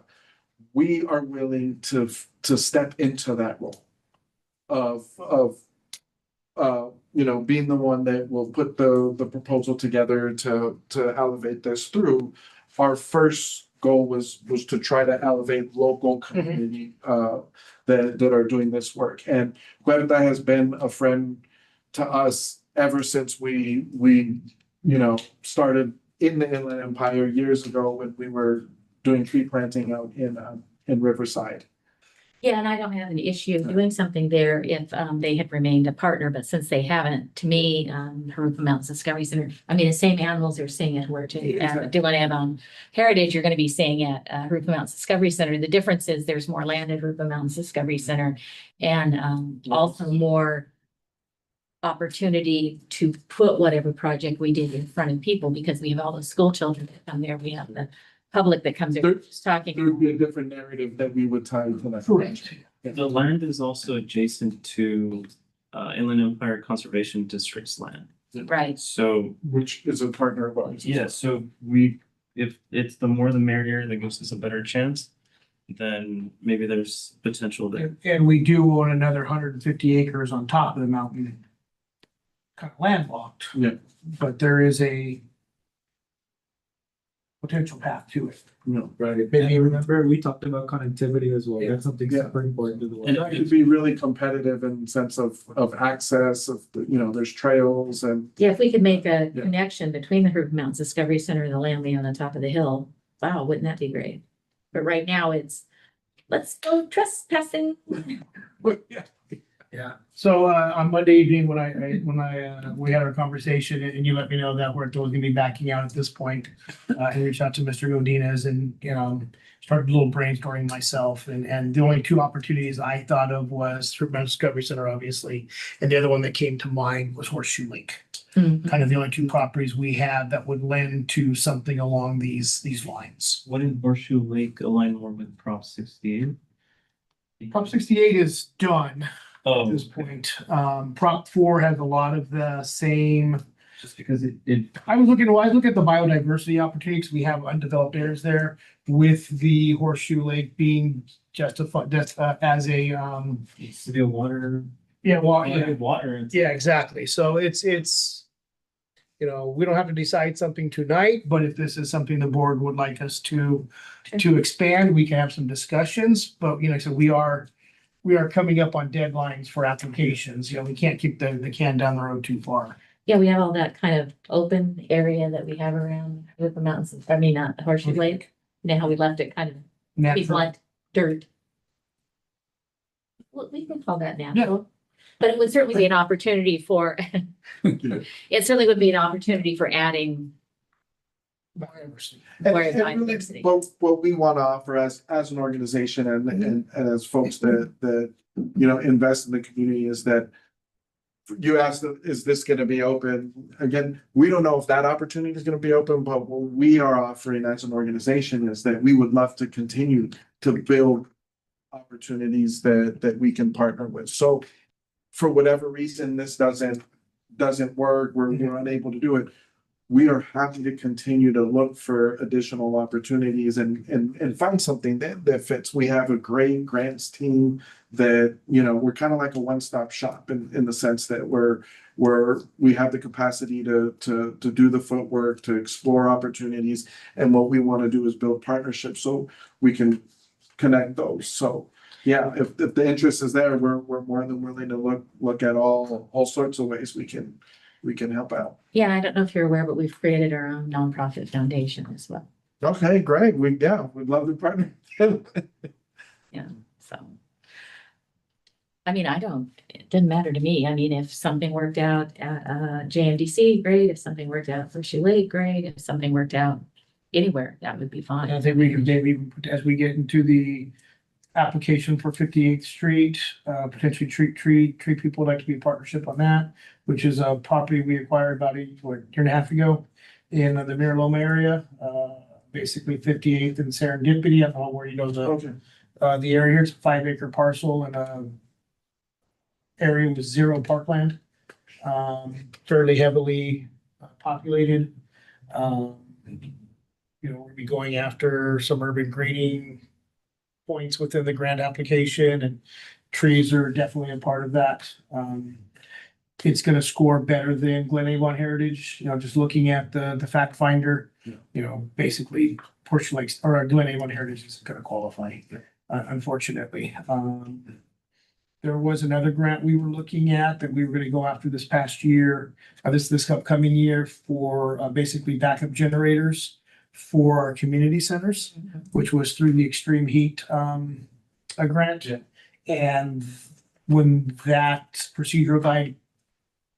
we are willing to step into that role of being the one that will put the proposal together to elevate this through. Our first goal was to try to elevate local community that are doing this work. And Huerta has been a friend to us ever since we started in the Inland Empire years ago when we were doing tree planting out in Riverside. Yeah, and I don't have an issue doing something there if they had remained a partner, but since they haven't, to me, Harupa Mountains Discovery Center, I mean, the same animals you're seeing at Dewan Heritage, you're gonna be seeing at Harupa Mountains Discovery Center. The difference is there's more land at Harupa Mountains Discovery Center and also more opportunity to put whatever project we did in front of people because we have all the school children that come there. We have the public that comes there just There talking. would be a different narrative that we would tie to that. Correct. The land is also adjacent to Inland Empire Conservation District's land. Right. So, Which is a partner of ours. yeah, so if it's the more the merrier, that gives us a better chance, then maybe there's potential there. And we do own another 150 acres on top of the mountain. Kind of landlocked. Yeah. But there is a potential path to it. No, right. Maybe And remember, we talked about connectivity as well. Yeah. That's something Yeah. super important to the And world. That could be really competitive in sense of access there's trails and Yeah, if we could make a Yeah. connection between the Harupa Mountains Discovery Center and the land we own on top of the hill, wow, wouldn't that be great? But right now it's, let's go trespassing. Yeah, so on Monday evening, we had our conversation and you let me know that Huerta was gonna be backing out at this point. I reached out to Mr. Godinez and, started a little brainstorming myself and the only two opportunities I thought of was Fruit Mountain Discovery Center, obviously. And the other one that came to mind was Horseshoe Lake. Kind of the only two properties we have that would lend to something along these lines. Wouldn't Horseshoe Lake align more with Prop 68? Prop 68 is done at Oh, this point. Prop 4 has a lot of the same. just because it I was looking at the biodiversity opportunities. We have undeveloped areas there with the Horseshoe Lake being justified as a, needs to be a water, yeah, well, water. It's- yeah, exactly. So it's, we don't have to decide something tonight, but if this is something the board would like us to expand, we can have some discussions. But, so we are coming up on deadlines for applications. We can't keep the can down the road too far. Yeah, we have all that kind of open area that we have around Harupa Mountains, not Horseshoe Lake. You know how we left it kind of, be Natural. blunt, dirt. Well, we can call that natural, but it would certainly be an opportunity for, it certainly would be an opportunity for adding Biodiversity. And Where really, biodiversity. what we want to offer as an organization and as folks that invest in the community is that you asked, is this going to be open? Again, we don't know if that opportunity is going to be open, but what we are offering as an organization is that we would love to continue to build opportunities that we can partner with. So for whatever reason, this doesn't work, we're unable to do it. We are happy to continue to look for additional opportunities and find something that fits. We have a great grants team that, we're kind of like a one-stop shop in the sense that we have the capacity to do the footwork, to explore opportunities. And what we want to do is build partnerships so we can connect those. So yeah, if the interest is there, we're more than willing to look at all sorts of ways we can help out. Yeah, I don't know if you're aware, but we've created our own nonprofit foundation as well. Okay, great. We'd love to partner. So. It doesn't matter to me. If something worked out at JMDC, great. If something worked out at Horseshoe Lake, great. If something worked out anywhere, that would be And I fine. think we could maybe, as we get into the application for 58th Street, potentially treat people would like to be a partnership on that, which is a property we acquired about a year and a half ago in the Mira Loma area, basically 58th and Serendipity. I don't know where Okay. the area here. It's a 5-acre parcel and area with zero parkland, fairly heavily populated. We'll be going after some urban greening points within the grant application, and trees are definitely a part of that. It's gonna score better than Glen Avon Heritage, just looking at the fact finder. Basically, Portia Lakes or Glen Avon Heritage is gonna qualify, unfortunately. There was another grant we were looking at that we were gonna go after this past year, this upcoming year for basically backup generators for our community centers, which was through the extreme heat a grant. Yeah. And when that procedural guide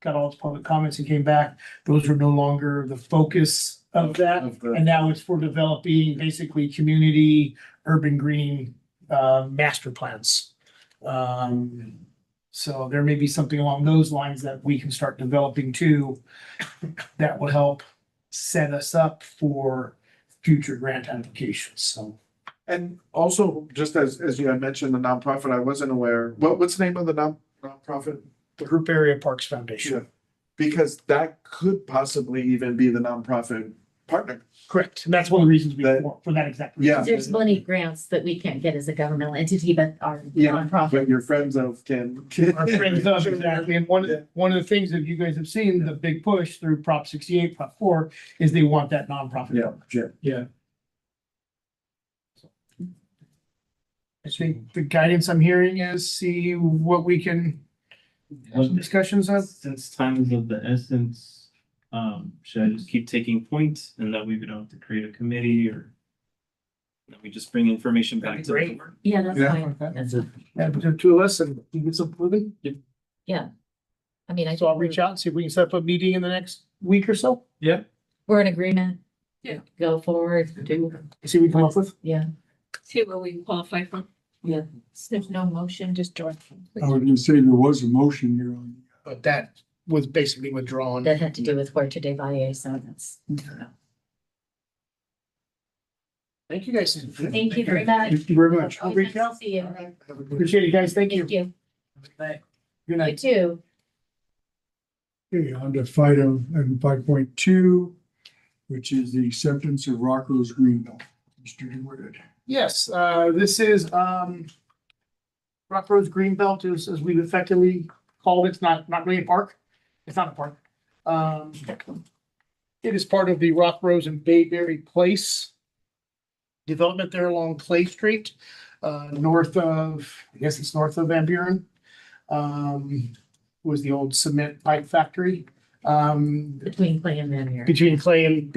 got all its public comments and came back, those were no longer the focus of that. And now it's for developing basically community urban green master plans. So there may be something along those lines that we can start developing too, that will help set us up for future grant applications, so. And also, just as you had mentioned, the nonprofit, I wasn't aware, what's the name of the nonprofit? The Group Area Parks Foundation. Because that could possibly even be the nonprofit partner. Correct, and that's one of the reasons for that exact reason. Yeah. There's money grants that we can't get as a governmental entity, but our Yeah, nonprofit. But your friends of can. Our friends of, exactly, and one of the things that you guys have seen, the big push through Prop 68, Prop 4, is they want that nonprofit. Yeah, yeah. Yeah. I think the guidance I'm hearing is see what we can have some discussions of. Since time is of the essence, should I just keep taking points and that way we don't have to create a committee or that we just bring information back That'd to be the great. board? Yeah, that's Yeah. fine. That's fine. And between the two of us, and we get some moving. I mean, I So I'll think reach out and see if we can set up a meeting in the next week or so. Yeah. we're in agreement. Yeah. Go forward, do, See what we come up with. yeah. See what we qualify for. Yeah. There's no motion, just direction. I was gonna say there was a motion here on. But that was basically withdrawn. That had to do with Huerta de Valle, so that's. Thank you guys. Thank you very much. Thank you very much. I'll Always reach nice to out. See you. Appreciate it, guys. Thank you. Thank you. Good You night. too. Okay, on to item 5.2, which is the acceptance of Rocco's Greenbelt. Mr. DeWitt. Yes, this is, Rock Rose Greenbelt is, as we've effectively called it, it's not really a park. It's not a park. It is part of the Rock Rose and Bayberry Place development there along Clay Street, north of, I guess it's north of Van Buren. Was the old cement pipe factory. Between Clay and Van Buren. Between Clay and,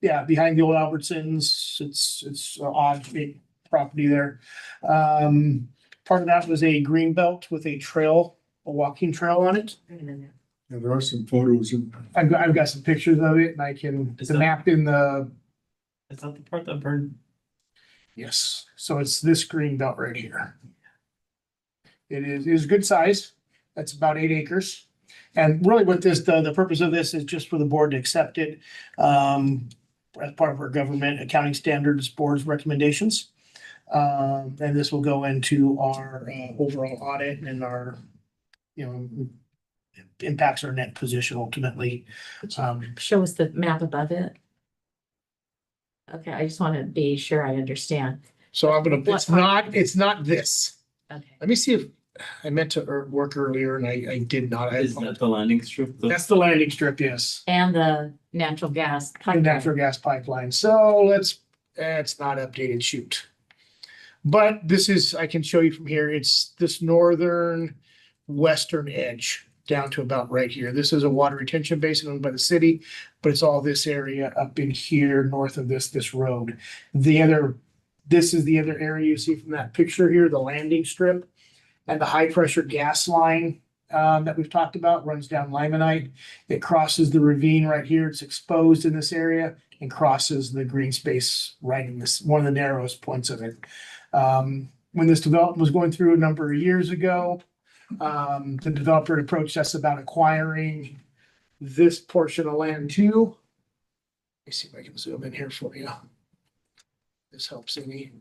yeah, behind the old Albertsons, it's an odd big property there. Part of that was a green belt with a trail, a walking trail on it. Yeah, there are some photos in. I've got some pictures of it and I can, Is the that- map in the, Is that the part that burned? yes, so it's this green belt right here. It is good size. That's about 8 acres. And really what this, the purpose of this is just for the board to accept it, as part of our government accounting standards board's recommendations. And this will go into our overall audit and our, impacts our net position ultimately. Show us the map above it. Okay, I just want to be sure I understand. So I'm gonna, it's not this. Okay. Let me see if, I meant to work earlier and I did not. Is that the landing strip? That's the landing strip, yes. And the natural gas. The pipeline. natural gas pipeline. So it's not updated, shoot. But this is, I can show you from here, it's this northern western edge down to about right here. This is a water retention basin owned by the city, but it's all this area up in here north of this road. This is the other area you see from that picture here, the landing strip. And the high pressure gas line that we've talked about runs down Limonite. It crosses the ravine right here. It's exposed in this area and crosses the green space right in this, one of the narrowest points of it. When this development was going through a number of years ago, the developer had approached us about acquiring this portion of land too. Let me see if I can zoom in here for you. This helps me.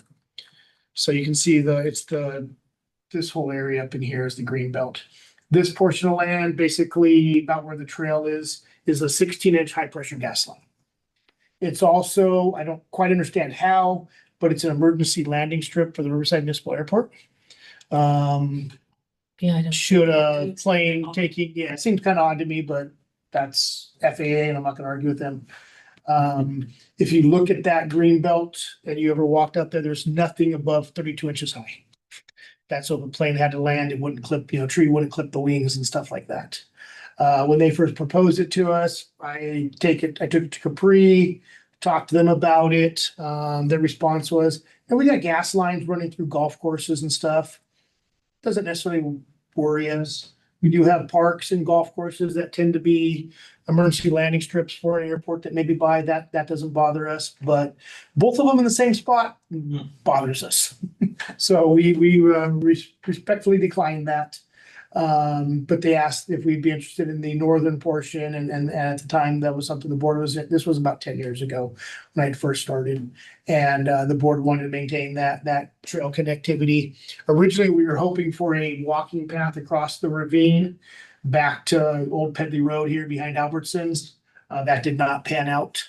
So you can see this whole area up in here is the green belt. This portion of land, basically about where the trail is a 16-inch high pressure gas line. It's also, I don't quite understand how, but it's an emergency landing strip for the Riverside Municipal Airport. Yeah, I don't. Should a plane taking, yeah, it seems kind of odd to me, but that's FAA and I'm not gonna argue with them. If you look at that green belt and you ever walked up there, there's nothing above 32 inches high. That's so if a plane had to land, it wouldn't clip, tree wouldn't clip the wings and stuff like that. When they first proposed it to us, I took it to Capri, talked to them about it. Their response was, and we got gas lines running through golf courses and stuff. Doesn't necessarily worry us. We do have parks and golf courses that tend to be emergency landing strips for an airport that maybe by that doesn't bother us, but both of them in the same spot bothers us. So we respectfully declined that. But they asked if we'd be interested in the northern portion and at the time that was something the board this was about 10 years ago when I had first started. And the board wanted to maintain that trail connectivity. Originally, we were hoping for a walking path across the ravine back to Old Pedley Road here behind Albertsons. That did not pan out.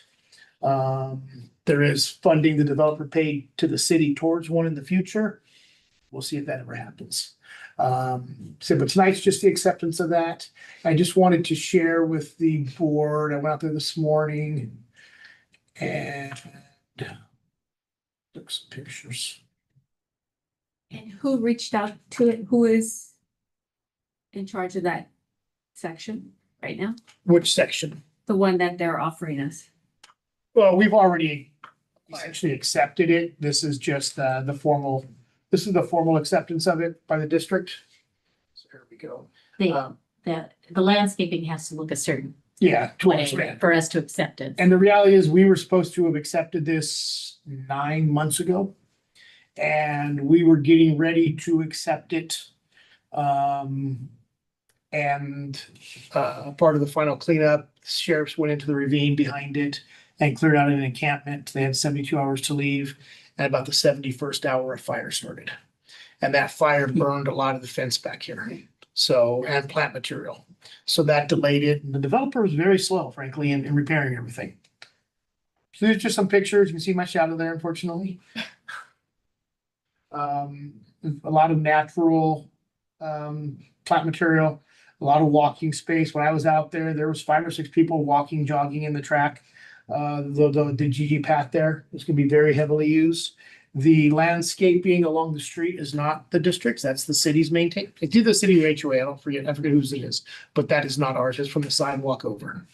There is funding the developer paid to the city towards one in the future. We'll see if that ever happens. But tonight's just the acceptance of that. I just wanted to share with the board. I went out there this morning and took some pictures. And who reached out to it? Who is in charge of that section right now? Which section? The one that they're offering us. Well, we've already essentially accepted it. This is just the formal. This is the formal acceptance of it by the district. So here we go. The landscaping has to look a certain Yeah, way 12%. for us to accept it. And the reality is we were supposed to have accepted this 9 months ago. And we were getting ready to accept it. Part of the final cleanup, sheriffs went into the ravine behind it and cleared out an encampment. They had 72 hours to leave. And about the 71st hour, a fire started. And that fire burned a lot of the fence back here. So, and plant material. So that delayed it. And the developer was very slow, frankly, in repairing everything. So there's just some pictures. You can see my shadow there, unfortunately. A lot of natural plant material, a lot of walking space. When I was out there, there was 5 or 6 people walking, jogging in the track. The GG path there is going to be very heavily used. The landscaping along the street is not the district's, that's the city's maintained. It's either the city or HOA, I forget whose it is, but that is not ours, it's from the sidewalk over.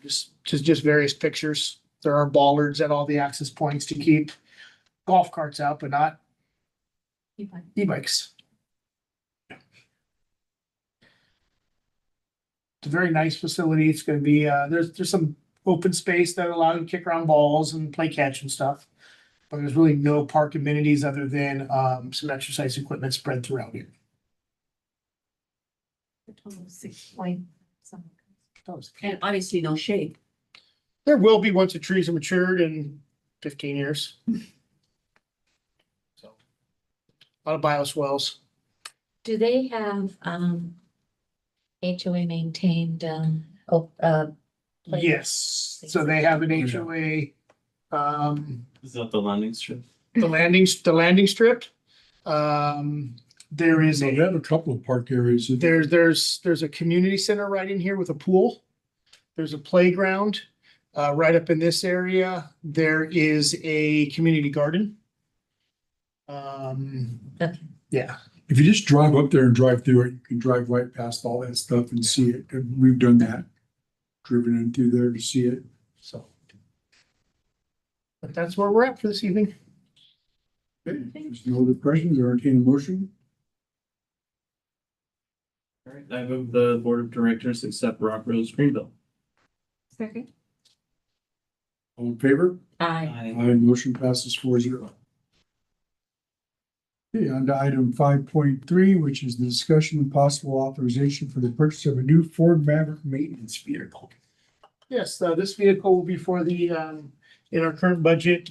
Just various pictures. There are bollards at all the access points to keep golf carts out, but not e-bikes. It's a very nice facility. It's gonna be, there's some open space that allow you to kick around balls and play catch and stuff. But there's really no park amenities other than, some exercise equipment spread throughout it. And obviously no shade. There will be once the trees are matured in 15 years. So, a lot of bioswales. Do they have, HOA maintained, playgrounds, Yes, things so like they have an that? HOA, Is that the landing strip? the landing strip. There is So they have a couple of park areas. there's a community center right in here with a pool. There's a playground, right up in this area. There is a community garden. Okay. Yeah, If you just drive up there and drive through it, you can drive right past all that stuff and see it. And we've done that. Driven in through there to see it. so. But that's where we're at for this evening. Okay, if there's no other questions or entertain a motion. All right, I move the board of directors accept Rock Rose Greenbelt. Second. All in favor? Aye. Aye, motion passes 4-0. Okay, on to item 5.3, which is the discussion and possible authorization for the purchase of a new Ford Maverick maintenance vehicle. Yes, this vehicle will be for the, in our current budget,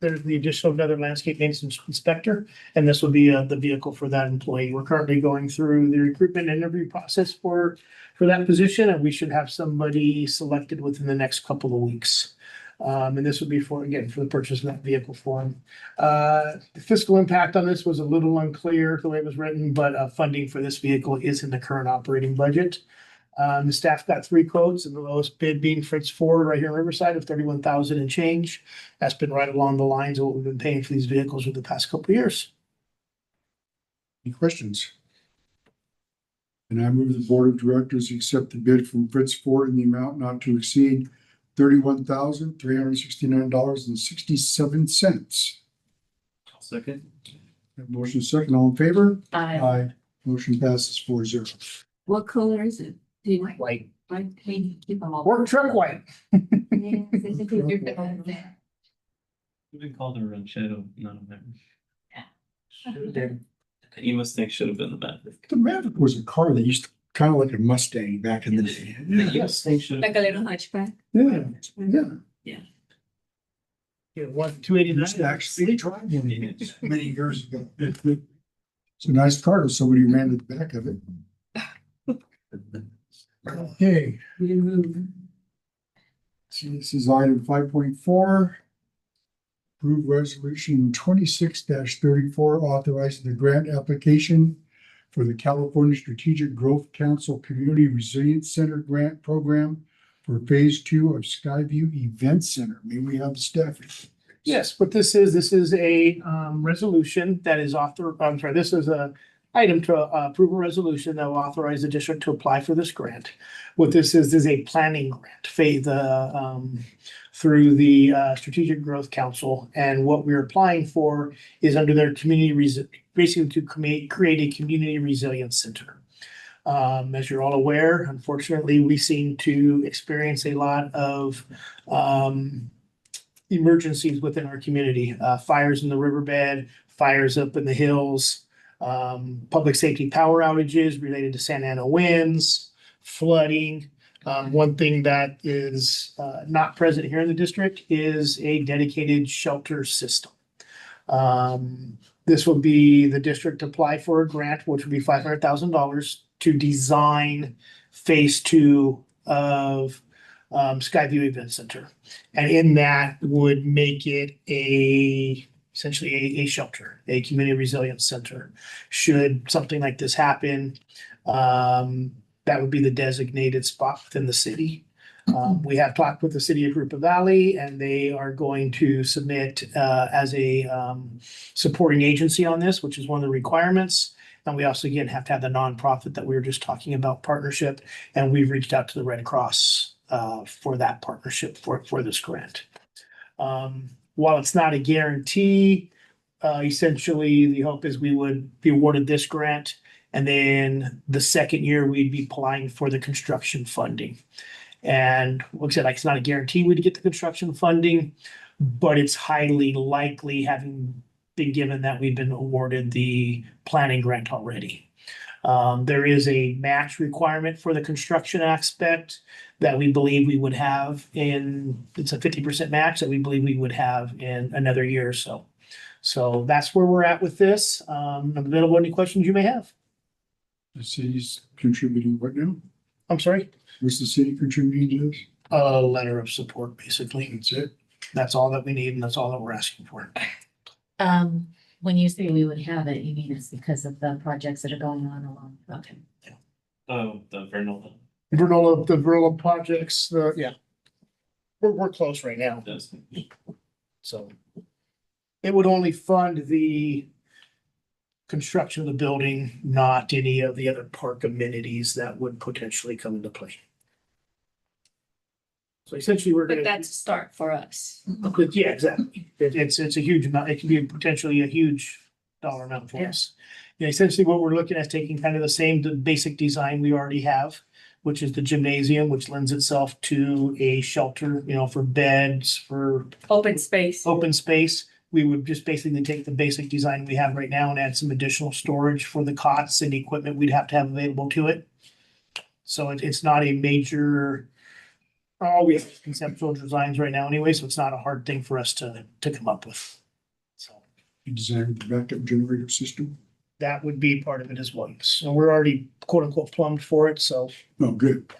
there's the addition of another landscape maintenance inspector, and this will be the vehicle for that employee. We're currently going through the recruitment and interview process for that position, and we should have somebody selected within the next couple of weeks. And this would be for, again, for the purchase of that vehicle for him. The fiscal impact on this was a little unclear the way it was written, but funding for this vehicle is in the current operating budget. The staff got 3 quotes, and the lowest bid being Fritz Ford right here in Riverside of 31,000 and change. That's been right along the lines of what we've been paying for these vehicles over the past couple of years. Any questions? And I move the board of directors accept the bid from Fritz Ford in the amount not to exceed $31,369.67. I'll second. Motion second, all in favor? I, Motion passes 4-0. What color is it? Do you like? White, Keep them all. work truck white. We've been called a ranchero, not a Maverick. You must think should have been the Maverick. The Maverick was a car that used to kind of like a Mustang back in the day. The US thing should Like a little hatchback. Yeah, yeah. Yeah, 289. Used to actually drive one many years ago. It's a nice car till somebody ran to the back of it. Okay, so this is item 5.4. Approve resolution 26-34 authorizing the grant application for the California Strategic Growth Council Community Resilience Center Grant Program for Phase 2 of Skyview Event Center. May we have the staff? Yes, what this is a resolution that is this is a item to approve a resolution that will authorize the district to apply for this grant. What this is a planning grant through the Strategic Growth Council. And what we're applying for is under their basically to create a community resilience center. As you're all aware, unfortunately, we seem to experience a lot of emergencies within our community, fires in the riverbed, fires up in the hills, public safety power outages related to Santa Ana winds, flooding. One thing that is not present here in the district is a dedicated shelter system. This will be the district apply for a grant, which would be $500,000 to design phase 2 of Skyview Event Center. And in that would make it essentially a shelter, a community resilience center. Should something like this happen, that would be the designated spot within the city. We have talked with the city of Rupa Valley, and they are going to submit as a supporting agency on this, which is one of the requirements. And we also, again, have to have the nonprofit that we were just talking about partnership. And we've reached out to the Red Cross for that partnership for this grant. While it's not a guarantee, essentially the hope is we would be awarded this grant. And then the second year we'd be applying for the construction funding. And like I said, it's not a guarantee we'd get the construction funding, but it's highly likely, having been given that we've been awarded the planning grant already. There is a match requirement for the construction aspect that we believe we would have it's a 50% match that we believe we would have in another year or so. So that's where we're at with this. I'm available any questions you may have. The city's contributing what now? I'm sorry? What's the city contributing to this? A letter of support, basically. That's it. That's all that we need, and that's all that we're asking for. when you say we would have it, you mean it's because of the projects that are going on along, okay. Oh, the Vernola The Vernola projects, yeah. We're close right now, does. so. It would only fund the construction of the building, not any of the other park amenities that would potentially come into play. So essentially, we're But gonna. that's a start for us. Yeah, exactly. It's a huge amount. It can be potentially a huge dollar amount for us. Yeah, essentially what we're looking at is taking kind of the basic design we already have, which is the gymnasium, which lends itself to a shelter, for beds, for Open space. open space. We would just basically take the basic design we have right now and add some additional storage for the cots and equipment we'd have to have available to it. So it's not a major. We have conceptual designs right now anyway, so it's not a hard thing for us to come up with. So You designed the backup generator system? that would be part of it as well. So we're already quote unquote plumbed for it, so Oh, good.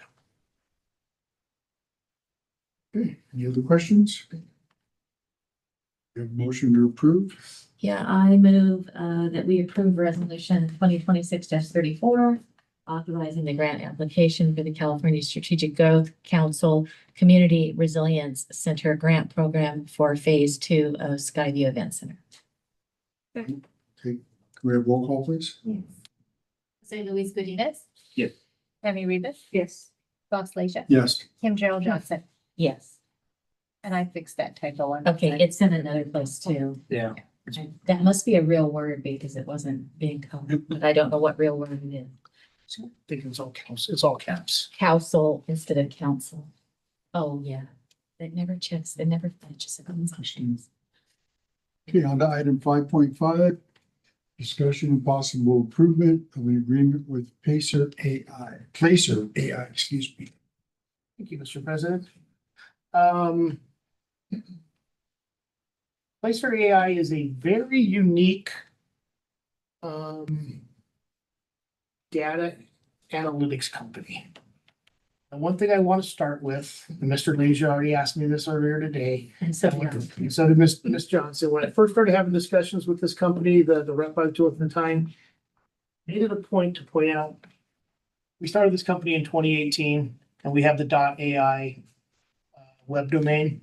Okay, any other questions? We have a motion to approve. Yeah, I move that we approve resolution 2026-34, authorizing the grant application for the California Strategic Growth Council Community Resilience Center Grant Program for Phase 2 of Skyview Event Center. Okay, can we have roll call, please? Yes. Jose Luis Godinez. Yes. Tammy Rivas. Yes. Ross Lasia. Yes. Kim Gerald Johnson. Yes. And I fixed that typo on. Okay, it's in another place too. Yeah. That must be a real word because it wasn't being colored, but I don't know what real word it is. I think it's all caps, it's all caps. Council instead of council. Oh, yeah. It never checks, it never fetches it on machines. Okay, on to item 5.5, discussion and possible improvement of an agreement with Placer AI, excuse me. Thank you, Mr. President. Placer AI is a very unique data analytics company. And one thing I want to start with, and Mr. Leisure already asked me this earlier today, And so, and so did Miss Johnson. When I first started having discussions with this company, the rep I was with at the time, made it a point to point out, we started this company in 2018, and we have the .ai web domain.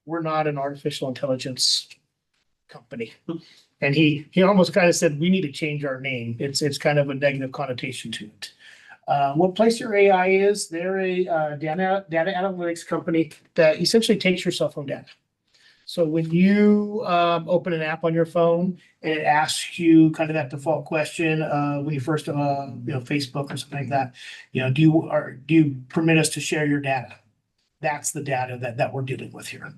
We're not an artificial intelligence company. And he almost kind of said, we need to change our name. It's kind of a negative connotation to it. What Placer AI is, they're a data analytics company that essentially takes your cell phone data. So when you open an app on your phone and it asks you kind of that default question when you first Facebook or something like that, do you permit us to share your data? That's the data that we're dealing with here.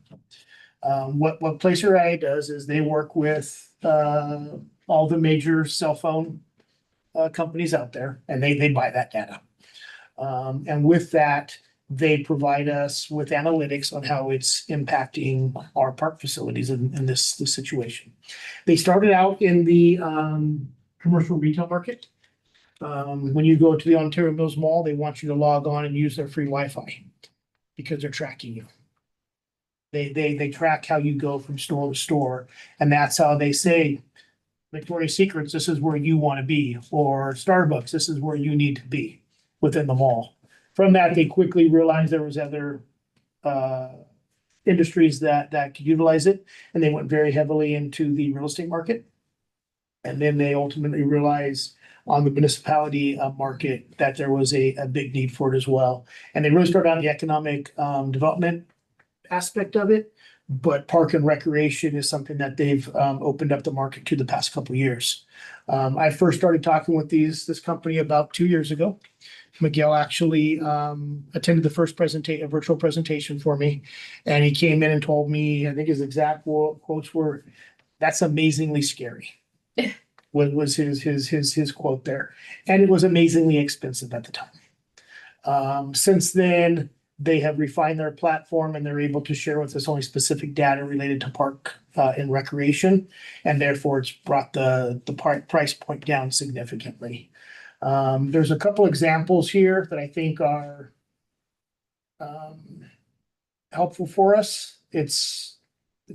What Placer AI does is they work with all the major cell phone companies out there, and they buy that data. And with that, they provide us with analytics on how it's impacting our park facilities in this situation. They started out in the commercial retail market. When you go to the Ontario Mills Mall, they want you to log on and use their free Wi-Fi because they're tracking you. They track how you go from store to store, and that's how they say, Victoria's Secrets, this is where you want to be, or Starbucks, this is where you need to be within the mall. From that, they quickly realized there was other industries that could utilize it, and they went very heavily into the real estate market. And then they ultimately realized on the municipality market that there was a big need for it as well. And they really started on the economic development aspect of it, but park and recreation is something that they've opened up the market to the past couple of years. I first started talking with this company about 2 years ago. Miguel actually attended the first virtual presentation for me, and he came in and told me, I think his exact quotes were, "That's amazingly scary." was his quote there, and it was amazingly expensive at the time. Since then, they have refined their platform and they're able to share with us only specific data related to park and recreation, and therefore it's brought the price point down significantly. There's a couple examples here that I think are helpful for us. It's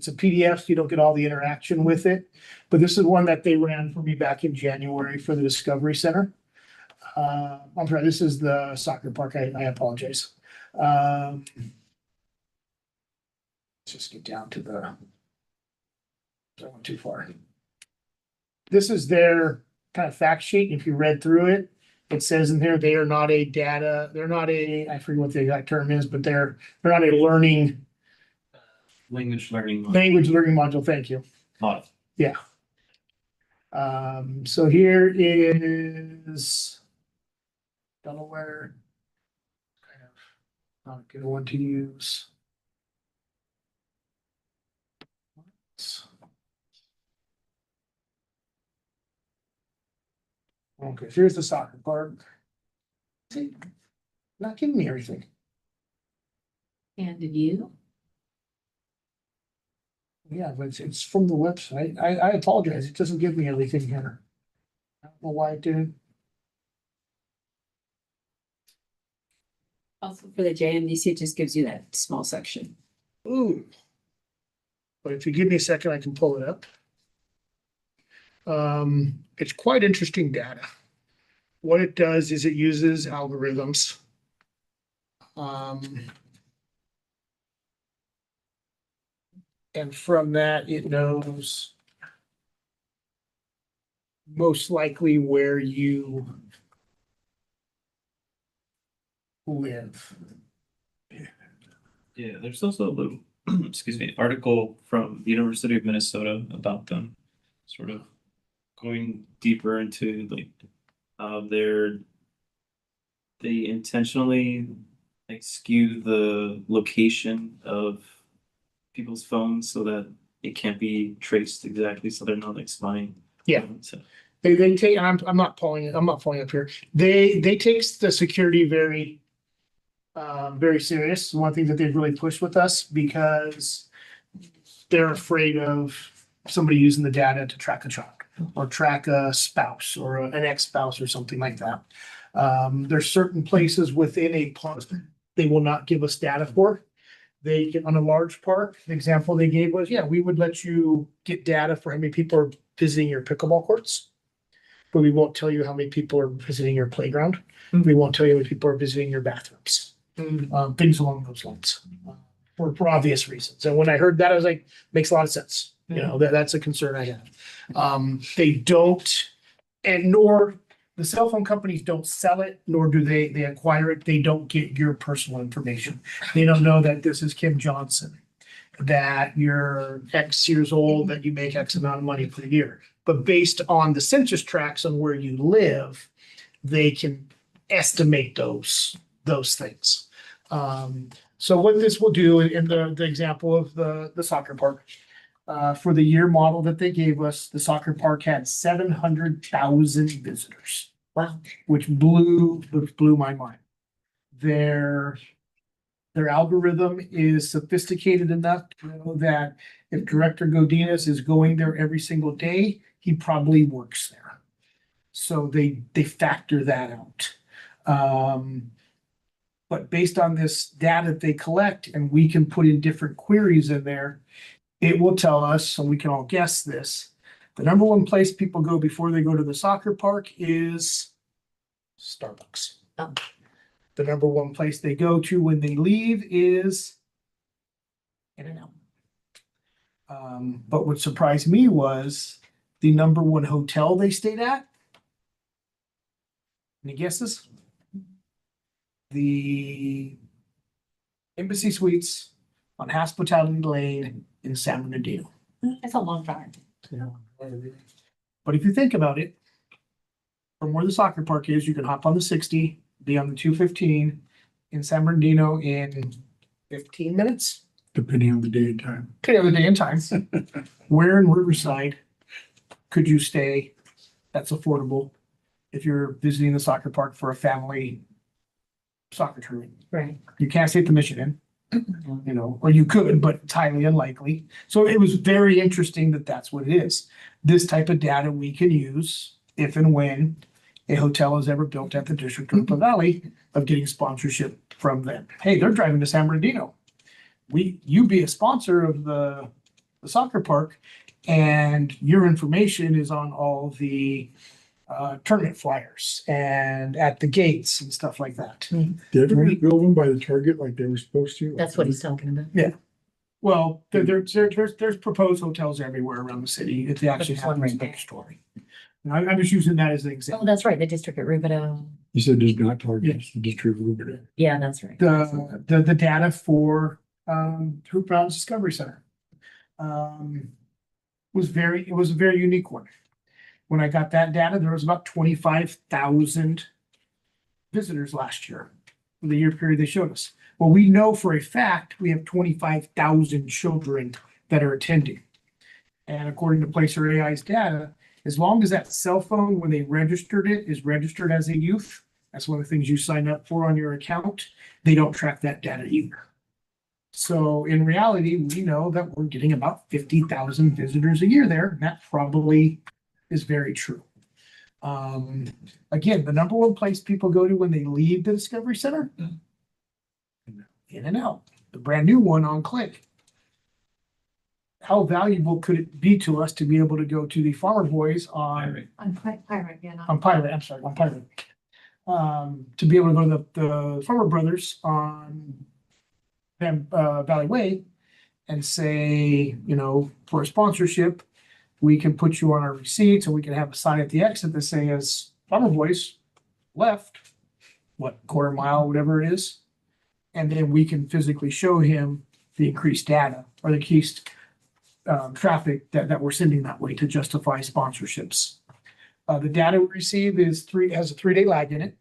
a PDF, so you don't get all the interaction with it, but this is one that they ran for me back in January for the Discovery Center. I'm sorry, this is the soccer park. I apologize. Let's just get down to I went too far. This is their kind of fact sheet. If you read through it, it says in here, they're not a, I forget what the exact term is, but they're not a Language learning. language learning module. Thank you. Model. So here is Delaware. Kind of not a good one to use. Okay, so here's the soccer park. See, not giving me everything. and did you? Yeah, but it's from the website. I apologize. It doesn't give me everything here. I don't know why it didn't. Also for the JMDC, it just gives you that small section. Ooh. But if you give me a second, I can pull it up. It's quite interesting data. What it does is it uses algorithms. And from that, it knows most likely where you live. Yeah, there's also a little, excuse me, article from the University of Minnesota about them, sort of going deeper into like they intentionally like skew the location of people's phones so that it can't be traced exactly, so they're not like spying. Yeah. So, They take, and I'm not pulling up here. They takes the security very serious. One thing that they've really pushed with us because they're afraid of somebody using the data to track a child or track a spouse or an ex-spouse or something like that. There's certain places within a park they will not give us data for. They get on a large park. The example they gave was, yeah, we would let you get data for how many people are visiting your pickleball courts, but we won't tell you how many people are visiting your playground. We won't tell you how many people are visiting your bathrooms. Things along those lines, for obvious reasons. And when I heard that, I was like, makes a lot of sense. You know, that's a concern I have. They don't, and nor the cell phone companies don't sell it, nor do they acquire it. They don't get your personal information. They don't know that this is Kim Johnson, that you're X years old, that you make X amount of money per year. But based on the census tracts on where you live, they can estimate those things. So what this will do in the example of the soccer park, for the year model that they gave us, the soccer park had 700,000 visitors. Wow. Which blew my mind. Their algorithm is sophisticated enough to know that if Director Godinez is going there every single day, he probably works there. So they factor that out. But based on this data they collect, and we can put in different queries in there, it will tell us, so we can all guess this. The number one place people go before they go to the soccer park is Starbucks. Oh. The number one place they go to when they leave is In-N-Out. But what surprised me was the number one hotel they stayed at. Any guesses? The Embassy Suites on Hospitality Lane in San Bernardino. That's a long time. But if you think about it, from where the soccer park is, you can hop on the 60, be on the 215 in San Bernardino in 15 minutes. Depending on the day and time. Okay, other day and time. Where in Riverside could you stay that's affordable if you're visiting the soccer park for a family soccer tournament? Right. You can't stay at the Mission Inn, you know, or you could, but it's highly unlikely. So it was very interesting that that's what it is. This type of data we can use if and when a hotel is ever built at the District of Napa Valley of getting sponsorship from them. Hey, they're driving to San Bernardino. You be a sponsor of the soccer park, and your information is on all the tournament flyers and at the gates and stuff like that. Did everybody build them by the Target like they were supposed to? That's what he's talking about. Well, there's proposed hotels everywhere around the city. If they actually There's have one this right there. big story. And I'm just using that as an Oh, example. that's right, the district at Rubidoux. You said it's not Target, it's the District of Rubin. Yeah, that's right. The data for Troop Brown's Discovery Center was it was a very unique one. When I got that data, there was about 25,000 visitors last year, for the year period they showed us. Well, we know for a fact we have 25,000 children that are attending. And according to Placer AI's data, as long as that cell phone, when they registered it, is registered as a youth, that's one of the things you sign up for on your account, they don't track that data either. So in reality, we know that we're getting about 50,000 visitors a year there, and that probably is very true. Again, the number one place people go to when they leave the Discovery Center in and out, the brand new one on Click. How valuable could it be to us to be able to go to the Farmer Boys on Pirate, yeah. on Pirate, I'm sorry, on Pirate. To be able to go to the Farmer Brothers on Valley Way and say, you know, for a sponsorship, we can put you on our receipts and we can have a sign at the exit that says Farmer Boys left, what, quarter mile, whatever it is. And then we can physically show him the increased data or the increased traffic that we're sending that way to justify sponsorships. The data we receive has a 3-day lag in it.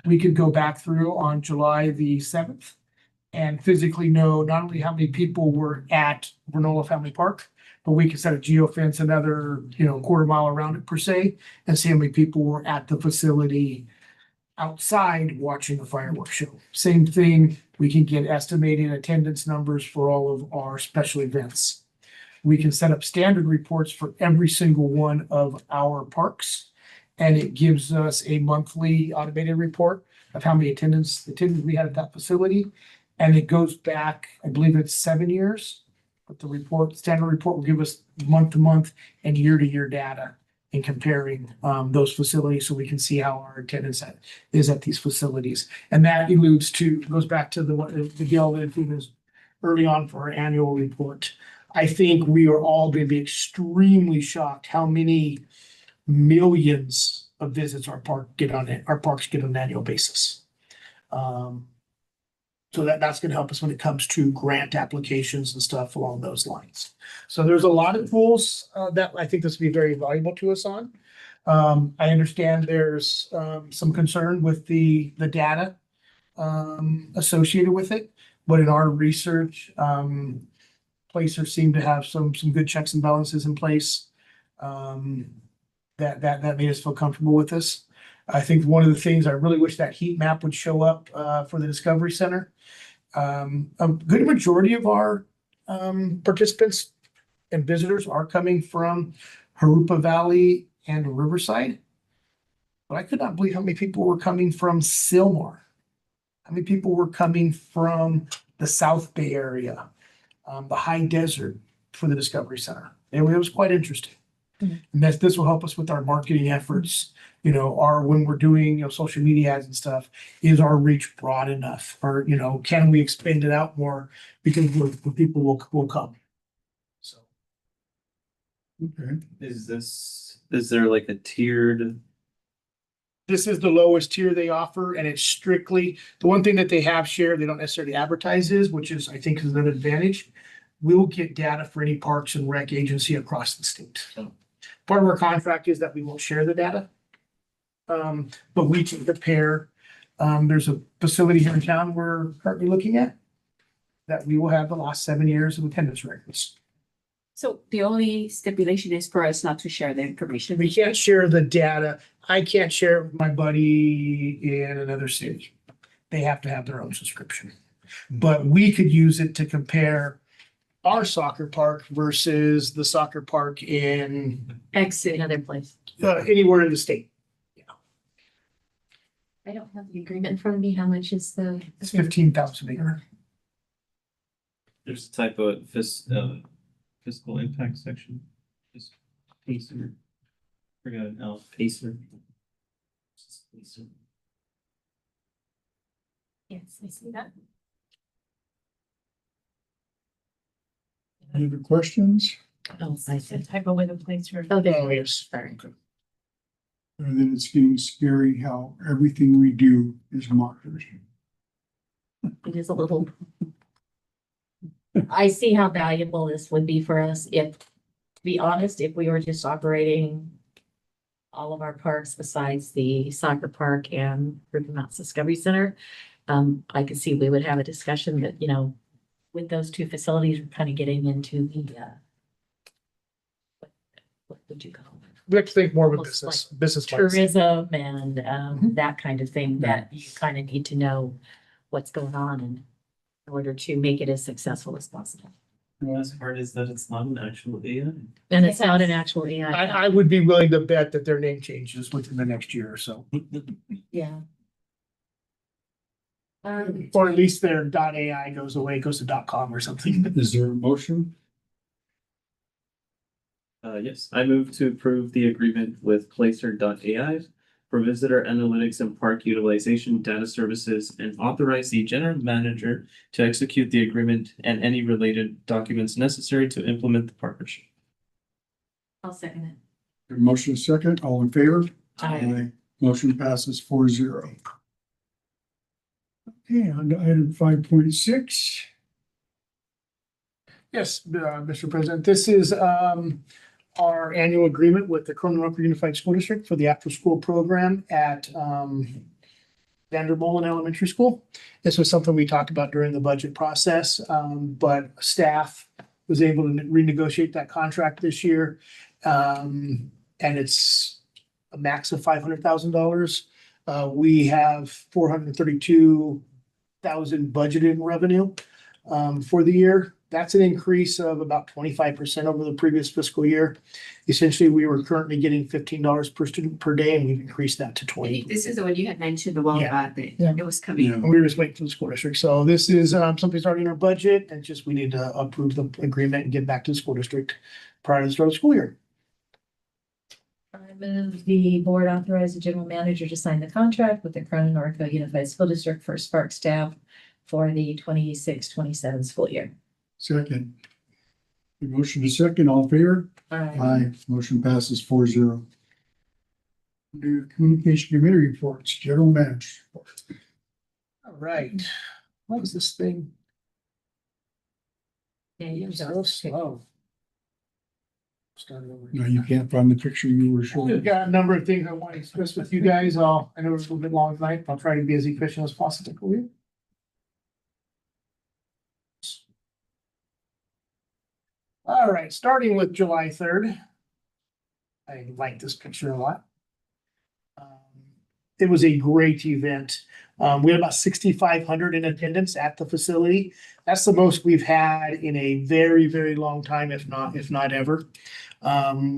We could go back through on July the 7th and physically know not only how many people were at Vernola Family Park, but we could set a geofence another, you know, quarter mile around it per se, and see how many people were at the facility outside watching the fireworks show. Same thing, we can get estimated attendance numbers for all of our special events. We can set up standard reports for every single one of our parks. And it gives us a monthly automated report of how many attendance we had at that facility. And it goes back, I believe it's 7 years. But the standard report will give us month to month and year to year data in comparing those facilities so we can see how our attendance is at these facilities. And that goes back to the Gail that was early on for our annual report. I think we are all going to be extremely shocked how many millions of visits our parks get on an annual basis. So that's going to help us when it comes to grant applications and stuff along those lines. So there's a lot of tools that I think this will be very valuable to us on. I understand there's some concern with the data associated with it, but in our research, Placer seemed to have some good checks and balances in place that made us feel comfortable with this. I think one of the things I really wish that heat map would show up for the Discovery Center. A good majority of our participants and visitors are coming from Harupa Valley and Riverside. But I could not believe how many people were coming from Sylmar. How many people were coming from the South Bay area, the high desert for the Discovery Center. It was quite interesting. And this will help us with our marketing efforts. You know, when we're doing, you know, social media ads and stuff, is our reach broad enough? Or, you know, can we expand it out more because people will come? So. Okay. Is there like a tiered? This is the lowest tier they offer, and it's strictly, the one thing that they have shared, they don't necessarily advertise which is, I think, is an advantage. We'll get data for any parks and rec agency across the state. So part of our contract is that we won't share the data. But we can compare. There's a facility here in town we're currently looking at that we will have the last 7 years of attendance records. So the only stipulation is for us not to share the information. We can't share the data. I can't share it with my buddy in another city. They have to have their own subscription. But we could use it to compare our soccer park versus the soccer park in Exit. Another place. anywhere in the state. I don't have the agreement in front of me. How much is the? It's 15,000 a year. There's a type of fiscal impact section. Just Pacer. Forgot an L, Pacer. Pacer. Yes, I see that. Any other questions? Oh, I It's a said. typo with a place for. Oh, there. Oh, yes. Sorry. And then it's getting scary how everything we do is monitored. It is a little. I see how valuable this would be for us if, to be honest, if we were just operating all of our parks besides the soccer park and River Mountain Discovery Center. I could see we would have a discussion that, you know, with those two facilities, we're kind of getting into the, what would you call it? We have to think more of a Almost business. Tourism and that kind of thing that you kind of need to know what's going on in order to make it as successful as possible. The best part is that it's not an actual AI. And it's not an actual AI. I would be willing to bet that their name changes within the next year or so. Yeah. Or at least their .ai goes away, goes to .com or something. Is there a motion? Yes, I move to approve the agreement with Placer.ai for visitor analytics and park utilization data services and authorize the general manager to execute the agreement and any related documents necessary to implement the partnership. I'll second it. A motion second, all in favor? Aye. Motion passes 4-0. Okay, on to item 5.6. Yes, Mr. President, this is our annual agreement with the Corona Rock Unified School District for the after-school program at Vandermolen Elementary School. This was something we talked about during the budget process, but staff was able to renegotiate that contract this year. And it's a max of $500,000. We have 432,000 budgeted in revenue for the year. That's an increase of about 25% over the previous fiscal year. Essentially, we were currently getting $15 per student per day, and we've increased that to 20. This is the one you had mentioned a while Yeah. back that Yeah. it was coming. Yeah. And we were just waiting for the school district. So this is something's already in our budget, and just we need to approve the agreement and get back to the school district prior to the start of the school year. I move the board authorize the general manager to sign the contract with the Corona Norco Unified School District for Spark staff for the 26-27 school year. Second. A motion is second, all in favor? Aye. Motion passes 4-0. Under Communication Committee reports, General Manager. All right. What is this thing? Yeah, you're So slow. Start over. No, you can't find the picture you were showing. We've got a number of things I want to discuss with you guys. I know it's a little bit long tonight, but I'll try to be as efficient as possible for you. All right, starting with July 3rd. I like this picture a lot. It was a great event. We had about 6,500 in attendance at the facility. That's the most we've had in a very, very long time, if not ever.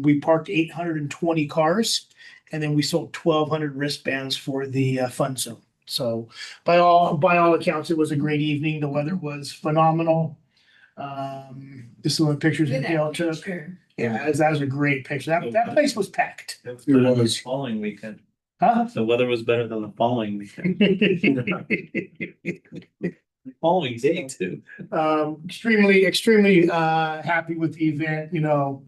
We parked 820 cars, and then we sold 1,200 wristbands for the fun zone. So by all accounts, it was a great evening. The weather was phenomenal. This is one of the pictures Look that at Gail that took. picture. Yeah, that was a great picture. That place was packed. It was It better than the was. following weekend. Huh? The weather was better than the following weekend. The following day too. Extremely happy with the event, you know.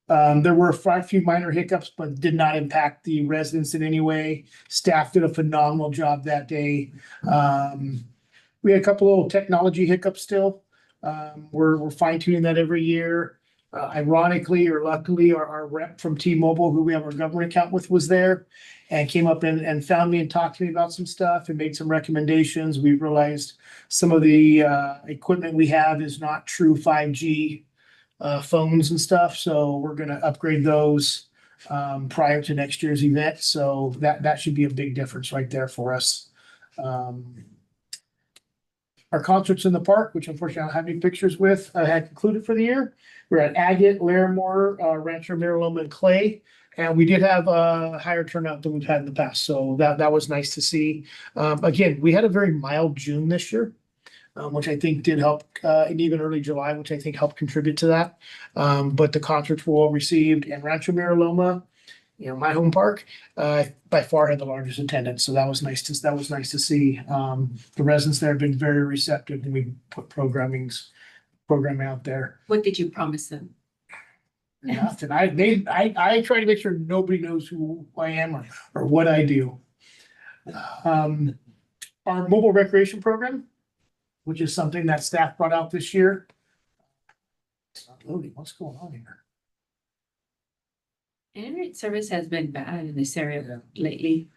There were a few minor hiccups, but did not impact the residents in any way. Staff did a phenomenal job that day. We had a couple little technology hiccups still. We're fine tuning that every year. Ironically or luckily, our rep from T-Mobile, who we have our government account with, was there and came up and found me and talked to me about some stuff and made some recommendations. We realized some of the equipment we have is not true 5G phones and stuff, so we're gonna upgrade those prior to next year's event. So that should be a big difference right there for us. Our concerts in the park, which unfortunately I don't have any pictures with, had concluded for the year. We're at Agate, Larimore, Rancho Miraloma, and Clay. And we did have a higher turnout than we've had in the past, so that was nice to see. Again, we had a very mild June this year, which I think did help, and even early July, which I think helped contribute to that. But the concerts were well received, and Rancho Miraloma, you know, my home park, by far had the largest attendance, so that was nice to see. The residents there have been very receptive, and we put programming out there. What did you promise them? Nothing. I try to make sure nobody knows who I am or what I do. Our mobile recreation program, which is something that staff brought out this year. It's not loading. What's going on here? Internet service has been bad in this area lately.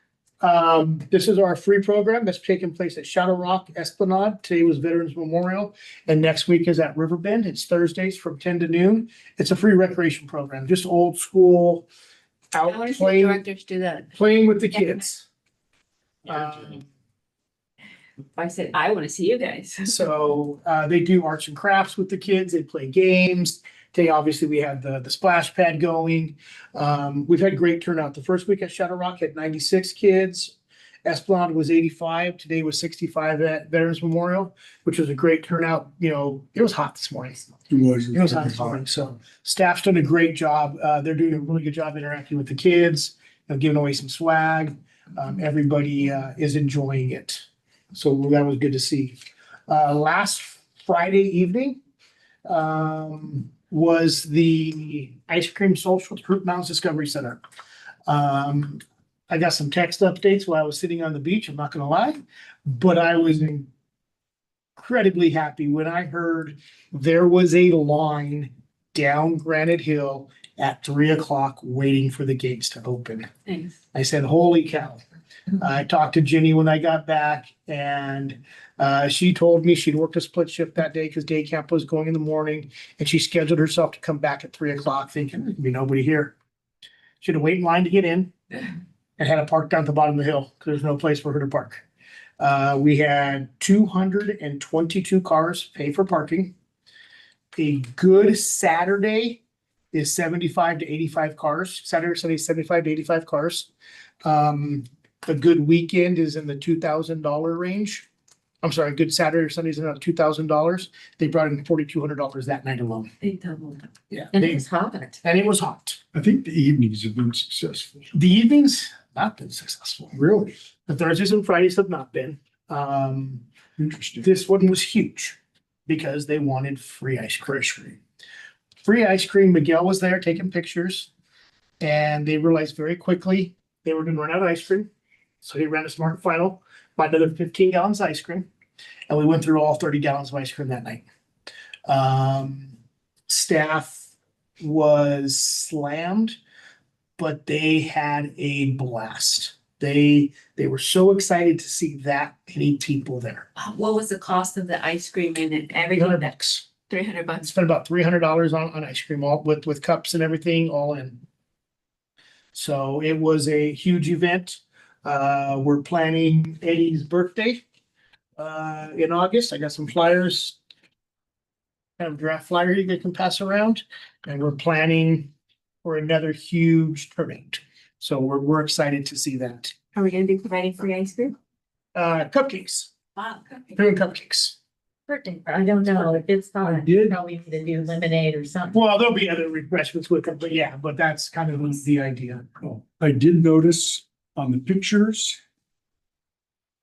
This is our free program that's taking place at Shadow Rock Esplanade. Today was Veterans Memorial, and next week is at Riverbend. It's Thursdays from 10 to noon. It's a free recreation program, just old school, I out want to see playing, directors do that. playing with the kids. Um, I said, I want to see you guys. So they do arts and crafts with the kids. They play games. Today, obviously, we have the splash pad going. We've had great turnout. The first week at Shadow Rock had 96 kids. Esplanade was 85. Today was 65 at Veterans Memorial, which was a great turnout. You know, it was hot this morning. It was. It was hot this morning. So staff's done a great job. They're doing a really good job interacting with the kids, giving away some swag. Everybody is enjoying it. So that was good to see. Last Friday evening was the ice cream social at Fruit Mountains Discovery Center. I got some text updates while I was sitting on the beach, I'm not gonna lie, but I was incredibly happy when I heard there was a line down Granite Hill at 3 o'clock waiting for the gates to open. Thanks. I said, holy cow. I talked to Jenny when I got back and she told me she'd worked a split shift that day because day camp was going in the morning and she scheduled herself to come back at 3 o'clock thinking there'd be nobody here. She had to wait in line to get in and had to park down at the bottom of the hill because there's no place for her to park. We had 222 cars pay for parking. A good Saturday is 75 to 85 cars. Saturday, Sunday, 75 to 85 cars. A good weekend is in the $2,000 range. I'm sorry, a good Saturday or Sunday is about $2,000. They brought in $4,200 that night alone. They doubled. Yeah. And it was hot. And it was hot. I think the evenings have been successful. The evenings, not been successful. Really? The Thursdays and Fridays have not been. Interesting. This one was huge because they wanted free ice cream. Free ice cream. Miguel was there taking pictures and they realized very quickly they were going to run out of ice cream. So he ran a smart final, bought another 15 gallons of ice cream, and we went through all 30 gallons of ice cream that night. Staff was slammed, but they had a blast. They were so excited to see that many people there. What was the cost of the ice cream and everything? $300. 300 I bucks. spent about $300 on ice cream, all with cups and everything, all in. So it was a huge event. We're planning Eddie's birthday in August. I got some flyers, kind of draft flyer you can pass around, and we're planning for another huge tournament. So we're excited to see that. Are we gonna be providing free ice cream? Cupcakes, Wow. doing cupcakes. Birthday, I don't know, if it's I not, did. probably need to do lemonade or something. Well, there'll be other refreshments with them, but yeah, but that's kind of the idea. I did notice on the pictures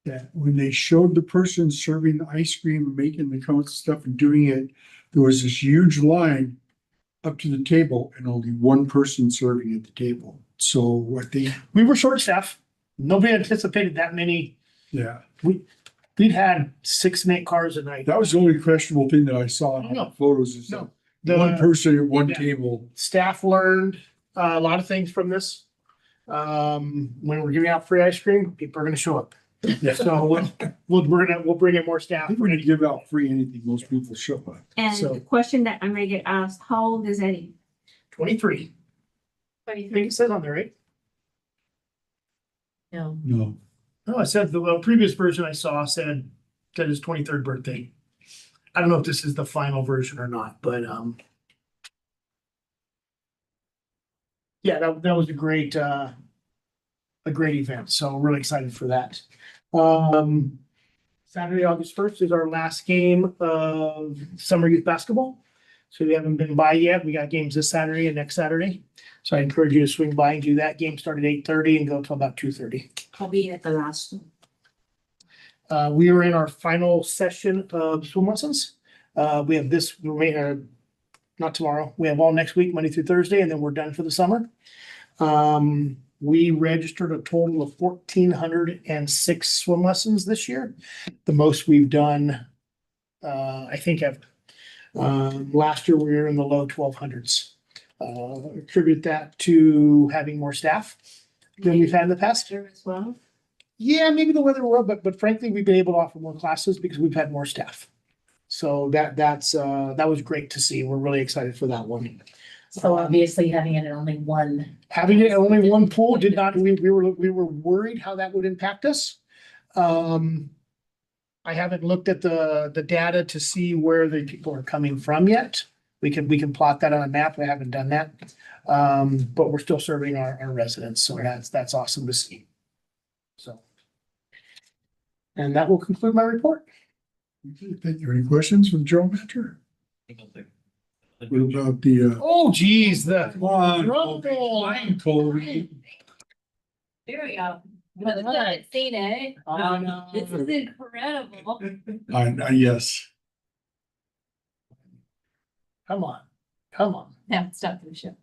that when they showed the person serving the ice cream, and making the cones and stuff and doing it, there was this huge line up to the table and only one person serving at the table. So what they, We were short staffed. Nobody anticipated that many. yeah, We'd had 6 and 8 cars a night. that was the only questionable thing that I saw in No. the photos is No. that one person at one Yeah. table. Staff learned a lot of things from this. When we're giving out free ice cream, people are gonna show up. Yeah. So we'll bring in more I staff. think when you give out free anything, most people show up. And So- the question that I may get asked, how old is Eddie? 23. I think it says on there, right? No, No, No, it said the previous version I saw said his 23rd birthday. I don't know if this is the final version or not, but yeah, that was a great event. So really excited for that. Saturday, August 1st is our last game of summer youth basketball. So we haven't been by yet. We got games this Saturday and next Saturday. So I encourage you to swing by and do that. Game start at 8:30 and go till about 2:30. I'll be at the last one. We are in our final session of swim lessons. We have this not tomorrow. We have all next week, Monday through Thursday, and then we're done for the summer. We registered a total of 1,406 swim lessons this year. The most we've done, I think ever. Last year we were in the low 1,200s. Attribute that to having more staff than we've had in the past. Sure as well. Yeah, maybe the weather will, but frankly, we've been able to offer more classes because we've had more staff. So that was great to see. We're really excited for that one. so obviously having it in only one, Having it only one pool did not, we were worried how that would impact us. I haven't looked at the data to see where the people are coming from yet. We can plot that on a map. I haven't done that. But we're still serving our residents, so that's awesome to see. So And that will conclude my report. Okay, thank you. Any questions from Joe Manager? What about the, Oh, geez, the. come on, Rumble. Colby. There we go. For those that haven't seen it, Oh, no. this is incredible. Yes. Come on, come on. Now it's not for the show.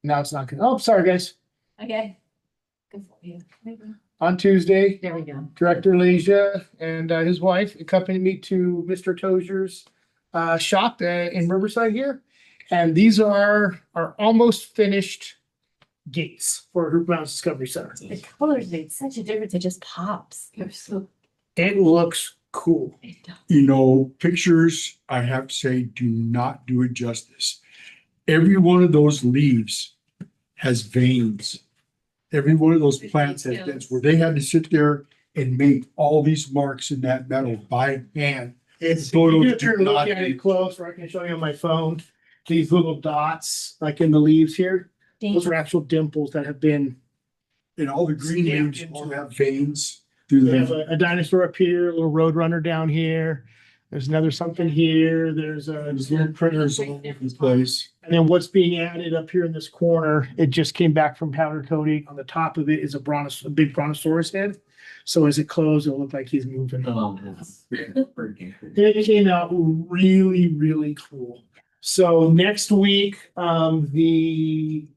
Now it's not good. Oh, sorry, guys. Okay. Good for you. On Tuesday, There we go. Director Leisha and his wife accompanied me to Mr. Tozier's shop in Riverside here. And these are almost finished gates for Hoop Mountain Discovery Center. The colors made such a difference. It just pops. You're so. It looks cool. It does. You know, pictures, I have to say, do not do it justice. Every one of those leaves has veins. Every one of those plants has veins where they had to sit there and make all these marks in that metal by hand. It's, Photos you do turn look not at it do- close, or I can show you on my phone, these little dots, like in the leaves here. Those are actual dimples that have been, And all the green Stamped leaves into all it. have veins through we have them. a dinosaur up here, a little road runner down here. There's another something here. There's There's little printers all over the place. and then what's being added up here in this corner, it just came back from powder coating. On the top of it is a big brontosaurus head. So as it closed, it'll look like he's moving. It came out really, really cool. So next week, the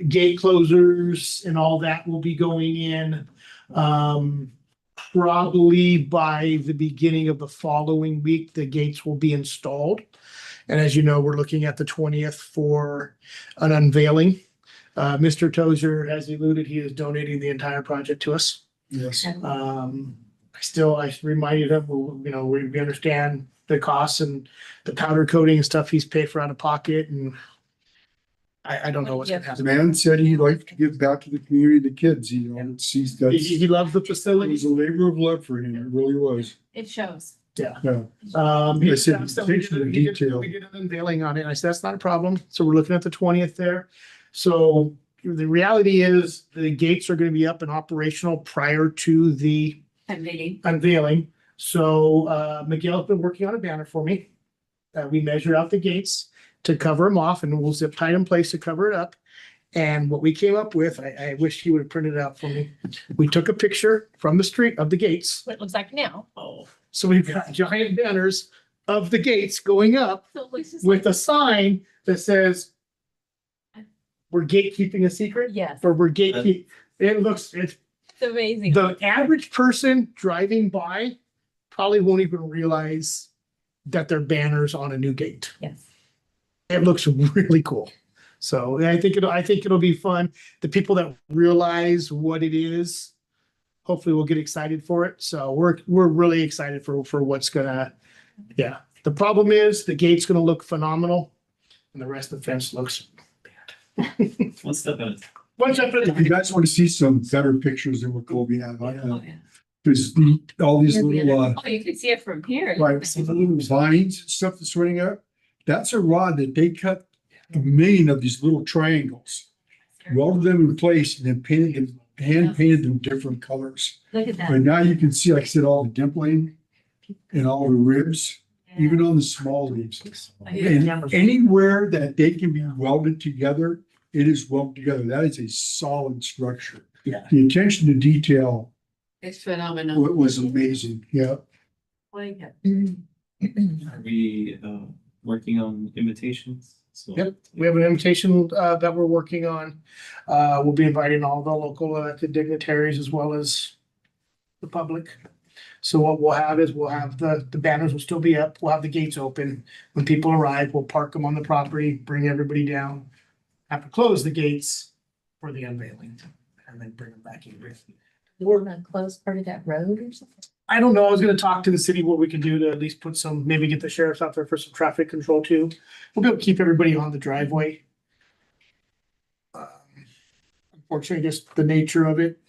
gate closers and all that will be going in. Probably by the beginning of the following week, the gates will be installed. And as you know, we're looking at the 20th for an unveiling. Mr. Tozier has alluded, he is donating the entire project to us. Yes. I reminded him, you know, we understand the costs and the powder coating and stuff he's paid for out of pocket, and I don't know what's gonna The happen. man said he'd like to give back to the community, the kids, you know, he's, He, that's, he loves the it facility. was a labor of love for him. It really was. It shows. Yeah. He I said, asked that we attention to did- we did- detail. We did an unveiling on it. I said, that's not a problem. So we're looking at the 20th there. So the reality is the gates are gonna be up and operational prior to the unveiling. So Miguel's been working on a banner for me. We measured out the gates to cover them off, and we'll zip tie it in place to cover it up. And what we came up with, I wish he would have printed it out for me. We took a picture from the street of the gates. What it looks like now. So we've got giant banners of the gates going up So it looks just with like. a sign that says, we're gatekeeping a secret, Yes, or we're gatekeep. It's it's amazing. the average person driving by probably won't even realize that they're banners on a new gate. Yes. It looks really cool. So I think it'll be fun. The people that realize what it is, hopefully will get excited for it. So we're really excited for what's gonna, yeah. The problem is the gate's gonna look phenomenal and the rest of the fence looks bad. One step at a time. One step at a If you time. guys want to see some better pictures than what Colby had, I Oh, have, yeah. because all these little, Oh, you can see it from here. like, some little vines and stuff that's running up, that's a rod that they cut 1,000,000 of these little triangles, welded them in place and then painted them, hand painted them different colors. Look at that. But now you can see, like I said, all the dimpling and all the ribs, even on the small leaves. And anywhere that they can be welded together, it is welded together. That is a solid structure. Yeah. The attention to detail It's phenomenal. was amazing. Yeah. Like it. Are we working on invitations? So Yep. We have an invitation that we're working on. We'll be inviting all the local elected dignitaries as well as the public. So what we'll have is we'll have the banners will still be up. We'll have the gates open. When people arrive, we'll park them on the property, bring everybody down. Have to close the gates for the unveiling and then bring them back in. You want to close part of that road or something? I don't know. I was gonna talk to the city what we can do to at least put some, maybe get the sheriffs out there for some traffic control too. We'll be able to keep everybody on the driveway. Unfortunately, just the nature of it.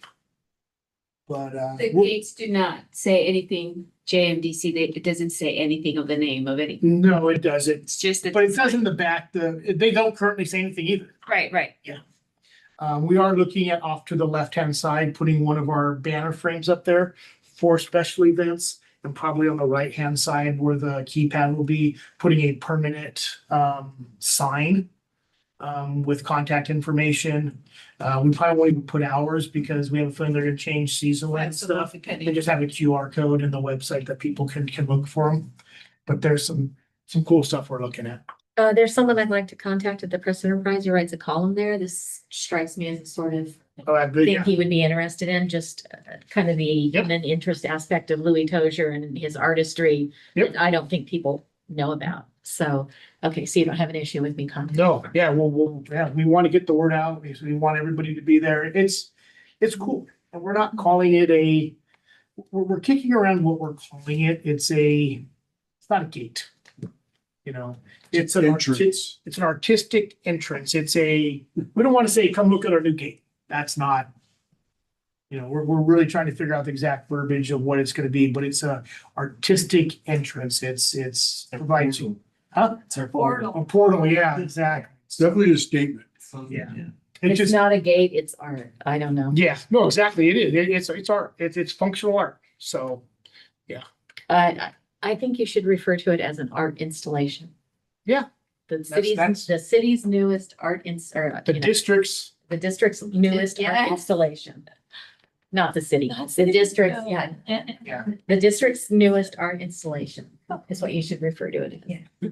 But The gates do not say anything JMDC, it doesn't say anything of the name of any, no, it doesn't. it's just. But it does in the back. They don't currently say anything either. Right. We are looking at off to the left-hand side, putting one of our banner frames up there for special events. And probably on the right-hand side where the keypad will be, putting a permanent sign with contact information. We probably won't even put hours because we have a feeling they're gonna change seasonal and stuff. They just have a QR code in the website that people can look for them. But there's some cool stuff we're looking at. There's someone I'd like to contact at the Press Enterprise who writes a column there. This strikes me as a sort of Oh, I agree, thing yeah. he would be interested in, just kind of the Yep. human interest aspect of Louis Tozier and his artistry. Yep. That I don't think people know about. So, okay, so you don't have an issue with me contacting? No, yeah, we want to get the word out. We want everybody to be there. It's cool. And we're not calling it we're kicking around what we're calling it. It's not a gate. You know, it's an artistic entrance. We don't want to say, come look at our new gate. That's not, we're really trying to figure out the exact verbiage of what it's gonna be, but it's a artistic entrance. It provides you. Huh? It's our A portal, yeah, exactly. It's definitely a statement. Yeah. It It's just, not a gate, it's art. I don't know. yeah, no, exactly. It is. It's art. It's functional art. So, I think you should refer to it as an art installation. Yeah. The that's- city's newest art the districts, the district's newest art Yeah. installation. Not the city, the district, yeah, yeah. the district's newest art installation is what you should refer to it as.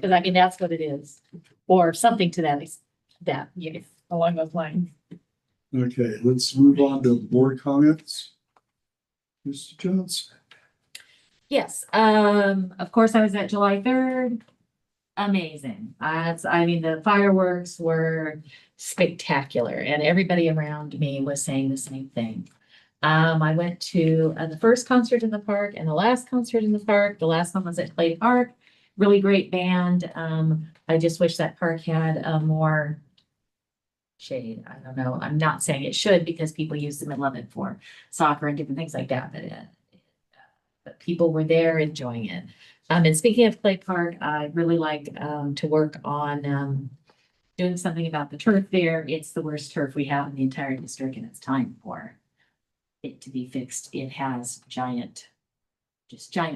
Cause I mean, that's what it is, or something to that, along those lines. Okay, let's move on to board comments. Mr. Johnson. Yes, of course, I was at July 3rd. Amazing. I mean, the fireworks were spectacular and everybody around me was saying the same thing. I went to the first concert in the park and the last concert in the park. The last one was at Clay Park. Really great band. I just wish that park had more shade. I don't know. I'm not saying it should because people use them and love it for soccer and different things like that. But people were there enjoying it. And speaking of Clay Park, I really like to work on doing something about the turf there. It's the worst turf we have in the entire district and it's time for it to be fixed. It has giant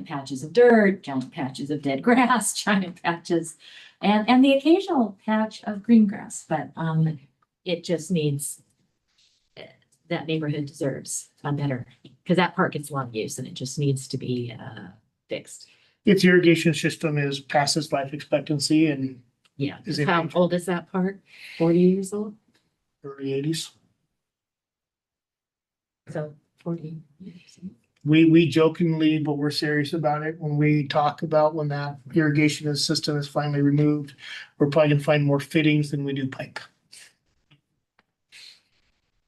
patches of dirt, giant patches of dead grass, giant patches, and the occasional patch of green grass, but it just needs, that neighborhood deserves a better, because that park gets a lot of use and it just needs to be fixed. Its irrigation system is past its life expectancy in Yeah. Is it- How old is that park? 40 years old? early eighties. So 40 years. We jokingly, but we're serious about it. When we talk about when that irrigation system is finally removed, we're probably gonna find more fittings than we do pipe.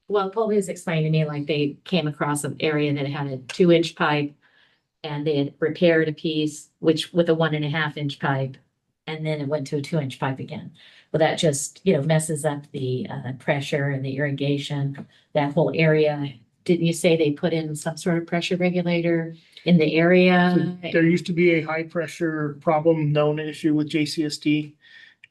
Well, Paul has explained to me like they came across an area that had a 2-inch pipe and they had repaired a piece, which with a 1.5-inch pipe. And then it went to a 2-inch pipe again. Well, that just, messes up the pressure and the irrigation, that whole area. Didn't you say they put in some sort of pressure regulator in the area? There used to be a high pressure problem, known issue with JCSD.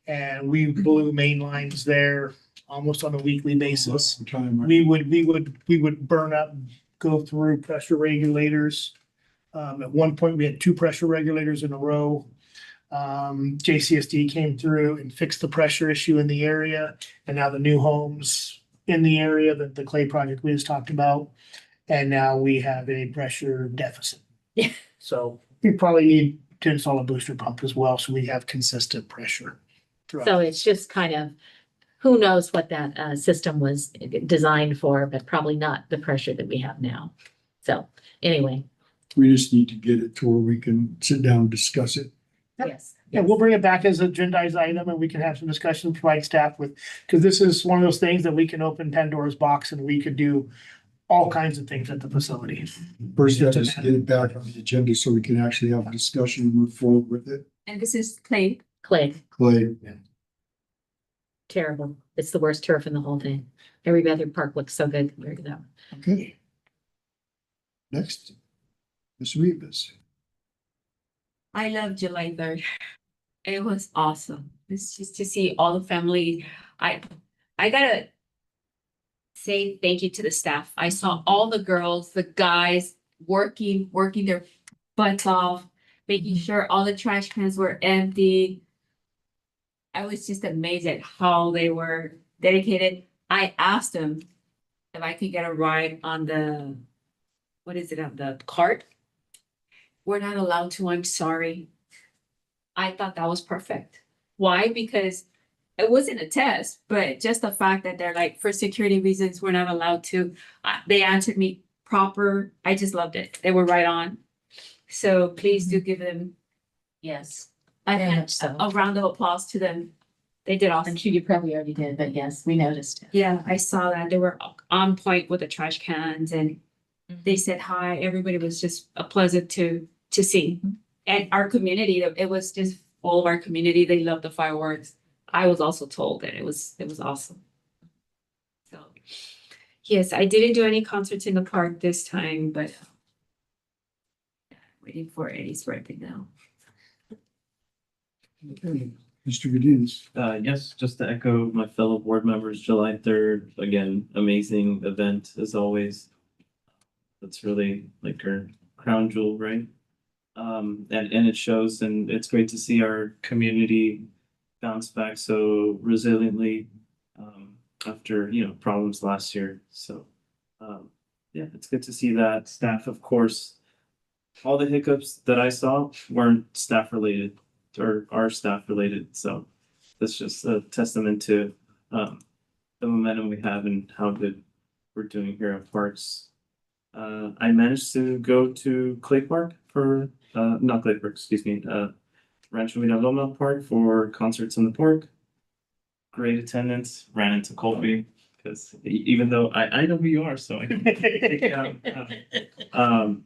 And we blew main lines there almost on a weekly basis. Time. We would burn up, go through pressure regulators. At one point, we had 2 pressure regulators in a row. JCSD came through and fixed the pressure issue in the area, and now the new homes in the area, the Clay project we just talked about. And now we have a pressure deficit. Yeah. So we probably need to install a booster pump as well, so we have consistent pressure. throughout. So it's just kind of, who knows what that system was designed for, but probably not the pressure that we have now. So anyway, We just need to get it to where we can sit down and discuss it. Yep. yes. Yeah, we'll bring it back as a agendized item and we can have some discussion, provide staff with, because this is one of those things that we can open Pandora's box and we could do all kinds of things at the facility. First, that is to get it back on the agenda so we can actually have a discussion and move forward with it. And this is Clay. Clay, Clay, terrible. It's the worst turf in the whole thing. Every other park looks so good compared to that one. okay. Next, Ms. Rivas. I love July 3rd. It was awesome. It's just to see all the family. I gotta say thank you to the staff. I saw all the girls, the guys, working their butts off, making sure all the trash cans were empty. I was just amazed at how they were dedicated. I asked them if I could get a ride on the, what is it, on the cart? We're not allowed to, I'm sorry. I thought that was perfect. Why? Because it wasn't a test, but just the fact that they're like, for security reasons, we're not allowed to. They answered me proper. I just loved it. They were right on. So please do give them Yes, a, very much so. a round of applause to them. They did awesome. I'm sure you probably already did, but yes, we noticed. Yeah, I saw that. They were on point with the trash cans and they said hi. Everybody was just a pleasant to see. And our community, it was just all of our community. They loved the fireworks. I was also told that it was awesome. So, yes, I didn't do any concerts in the park this time, but waiting for Eddie's birthday now. Okay, Mr. Gedins. Yes, just to echo my fellow board members, July 3rd, again, amazing event as always. That's really like our crown jewel, right? And it shows, and it's great to see our community bounce back so resiliently after, problems last year. So, yeah, it's good to see that. Staff, of course, all the hiccups that I saw weren't staff related or are staff related. So that's just a testament to the momentum we have and how good we're doing here at Parks. I managed to go to Clay Park for, not Clay Park, excuse me, Rancho Villaloma Park for concerts in the park. Great attendance, ran into Colby because even though I know who you are, so I can take it out.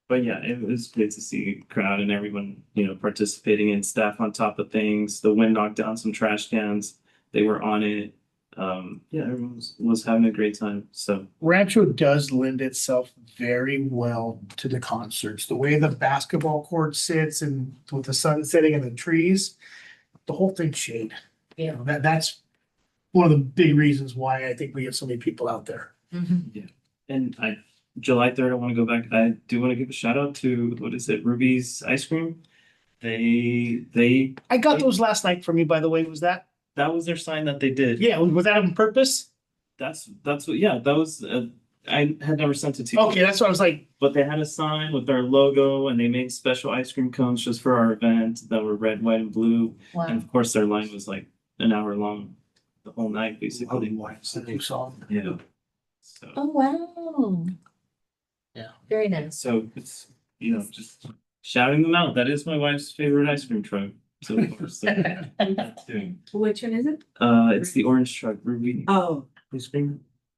But yeah, it was great to see a crowd and everyone, participating in, staff on top of things. The wind knocked down some trash cans. They were on it. Yeah, everyone was having a great time. So Rancho does lend itself very well to the concerts. The way the basketball court sits and with the sun setting and the trees, the whole thing's shade. Yeah. That's one of the big reasons why I think we get so many people out there. and July 3rd, I want to go back. I do want to give a shout out to, what is it, Ruby's Ice Cream. They I got those last night from you, by the way. Was that? that was their sign that they did. Yeah, was that on purpose? That's what, yeah, that was, I had never sent it to you. Okay, that's what I was like. But they had a sign with our logo and they made special ice cream cones just for our event that were red, white, and blue. And Wow. of course, their line was like an hour long, the whole night, basically. You saw them. Yeah. So, Oh, wow. Yeah. Very nice. so it's, just shouting them out. That is my wife's favorite ice cream truck. So, of course, that's doing. Which one is it? It's the orange truck, Ruby. Oh,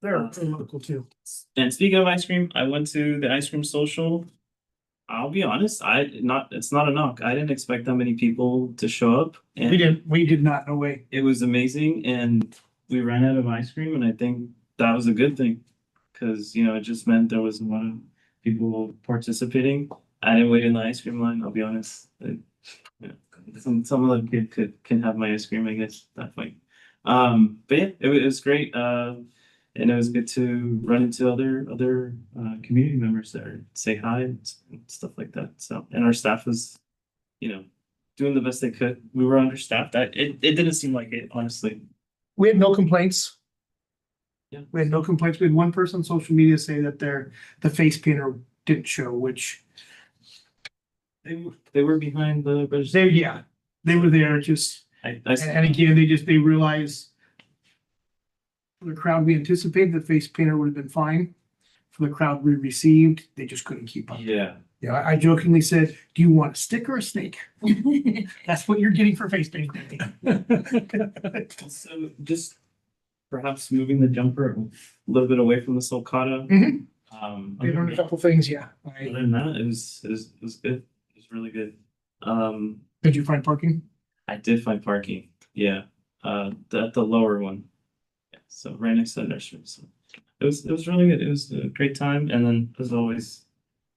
They're local too. And speaking of ice cream, I went to the ice cream social. I'll be honest, it's not a knock. I didn't expect that many people to show up. And We did not, no way. it was amazing and we ran out of ice cream and I think that was a good thing. Cause it just meant there was a lot of people participating. I didn't wait in the ice cream line, I'll be honest. Some other kid can have my ice cream, I guess, that way. But yeah, it was great. And it was good to run into other community members there, say hi and stuff like that. So, and our staff was, doing the best they could. We were understaffed. It didn't seem like it, honestly. We had no complaints. Yeah. We had no complaints. We had one person on social media say that the face painter didn't show, which They were behind the register. they were there just, I and again, they realized for the crowd we anticipated, the face painter would have been fine. For the crowd we received, they just couldn't keep up. yeah. Yeah, I jokingly said, do you want a stick or a snake? That's what you're getting for face painting. So just perhaps moving the jumper a little bit away from the sulcata. Mhm. Other We learned a couple things, yeah. than that, it was good. It was really good. Did you find parking? I did find parking. Yeah. The lower one. Yeah, so right next to the nursery. So it was really good. It was a great time. And then as always,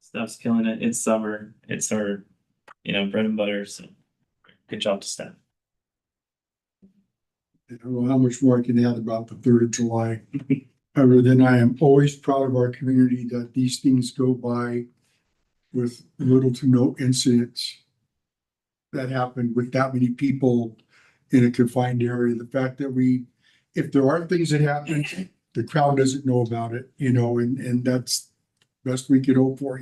staff's killing it. It's summer. It's our, bread and butter. So good job to staff. I don't know how much more I can add about the 3rd of July. Other than I am always proud of our community that these things go by with little to no incidents that happened with that many people in a confined area. The fact that if there are things that happen, the crowd doesn't know about it, and that's best we could hope for,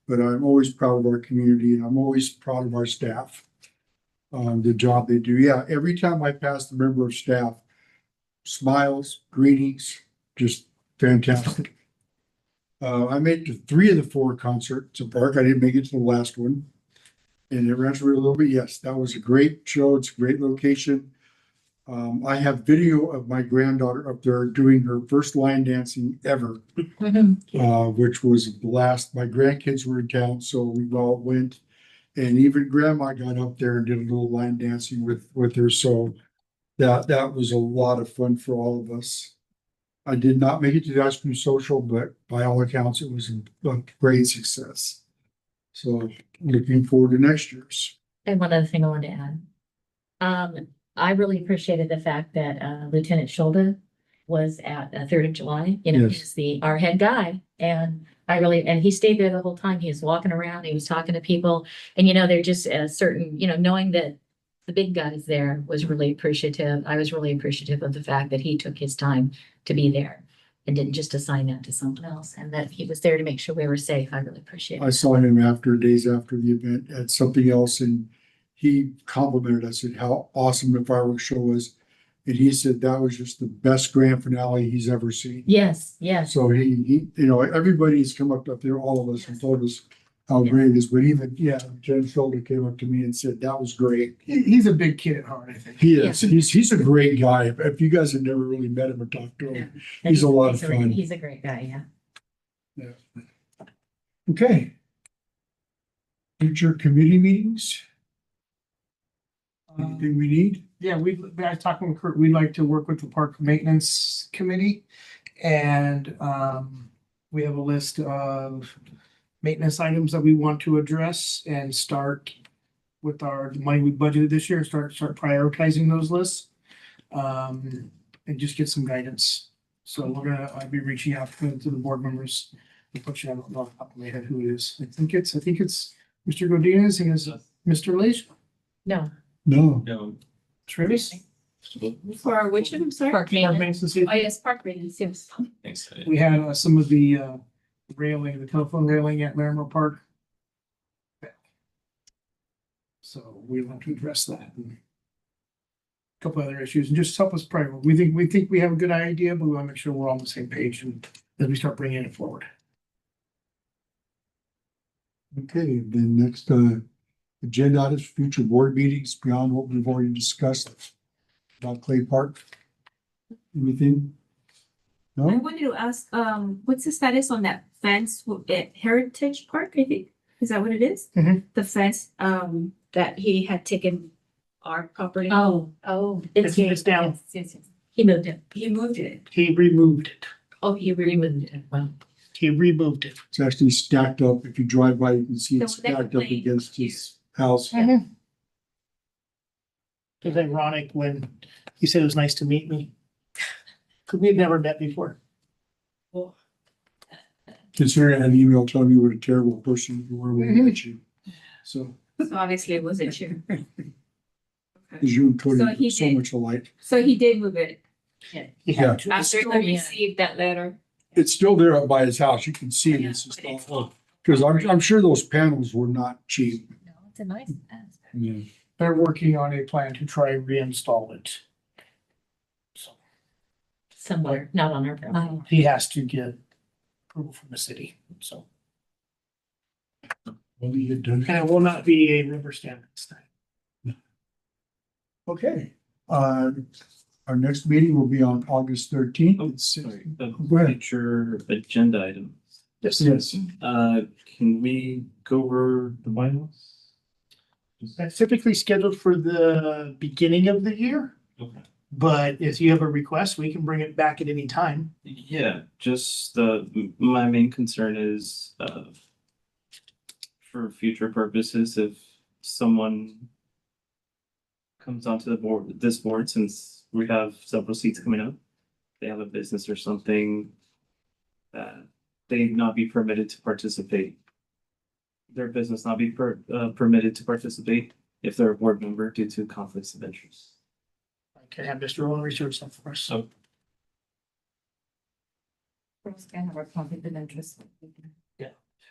But I'm always proud of our community and I'm always proud of our staff. The job they do. Yeah, every time I pass a member of staff, smiles, greetings, just fantastic. I made it to 3 of the 4 concerts at Park. I didn't make it to the last one. And it ran for a little bit. Yes, that was a great show. It's a great location. I have video of my granddaughter up there doing her first line dancing ever, which was a blast. My grandkids were in town, so we all went. And even grandma got up there and did a little line dancing with her. So that was a lot of fun for all of us. I did not make it to the ice cream social, but by all accounts, it was a great success. So looking forward to next year's. And one other thing I wanted to add. I really appreciated the fact that Lieutenant Scholda was at 3rd of July, Yes. he's our head guy. And and he stayed there the whole time. He was walking around, he was talking to people. And they're just a certain, knowing that the big guys there was really appreciative. I was really appreciative of the fact that he took his time to be there and didn't just assign that to someone else, and that he was there to make sure we were safe. I really appreciate I it. saw him days after the event at something else, and he complimented us at how awesome the fireworks show was. And he said that was just the best grand finale he's ever seen. Yes, yes. So he, everybody's come up there, all of us, and told us how great it is. But even, Jen Schulter came up to me and said that was great. He's a big kid at heart, I think. He is. He's a great guy. If you guys have never really met him or talked to him, he's a lot of fun. He's a great guy, yeah. Okay. Future committee meetings? Anything we need? Yeah, I was talking with Kurt, we'd like to work with the park maintenance committee. And we have a list of maintenance items that we want to address and start with the money we budgeted this year, start prioritizing those lists. And just get some guidance. So I'll be reaching out to the board members. Unfortunately, I don't know off the top of my head who it is. I think it's Mr. Godinez and Mr. Leish. No. No. No. Travis. For which, I'm sorry? Park Park maintenance. maintenance. Oh, yes, park maintenance, yes. Thanks. We had some of the the telephone railing at Larimer Park. So we want to address that and a couple other issues and just help us pray. We think we have a good idea, but we want to make sure we're all on the same page and as we start bringing it forward. Okay, then next, agenda items, future board meetings beyond what we've already discussed about Clay Park. Anything? I No? wanted to ask, what's the status on that fence at Heritage Park, I think? Is that what it is? Mhm. The fence, that he had taken our property. Oh, It's down. Yes. he moved it. He moved it. He removed it. Oh, he removed it. Wow. He removed it. It's actually stacked up. If you drive by, you can see The it's one that stacked up complained against to you. his house. It was ironic when he said it was nice to meet me. Cause we had never met before. Considering I had an email telling you what a terrible person you were when I met you. So, So obviously it wasn't you. because you and Cody So are he so did. much alike. So he did move it He had to. after he received that letter. It's still there up by his house. You can see it. It's just awful. Because I'm sure those panels were not cheap. No, it's a nice fence. Yeah. They're working on a plan to try and reinstall it. So Somewhere, not on our property. he has to get approval from the city, so. Well, you get done. And it will not be a rubber stamp this time. Okay, our next meeting will be on August 13th. Oh, It's sorry, the Go ahead. future agenda items. Yes. Yes, Can we go over the bylaws? That's typically scheduled for the beginning of the year, Okay. but if you have a request, we can bring it back at any time. Yeah, just my main concern is, for future purposes, if someone comes onto this board, since we have several seats coming up, they have a business or something that they not be permitted to participate their business not be permitted to participate if they're a board member due to conflicts of interest. I can have Mr. Owen research that for us. So We're just gonna have our conflict of interest.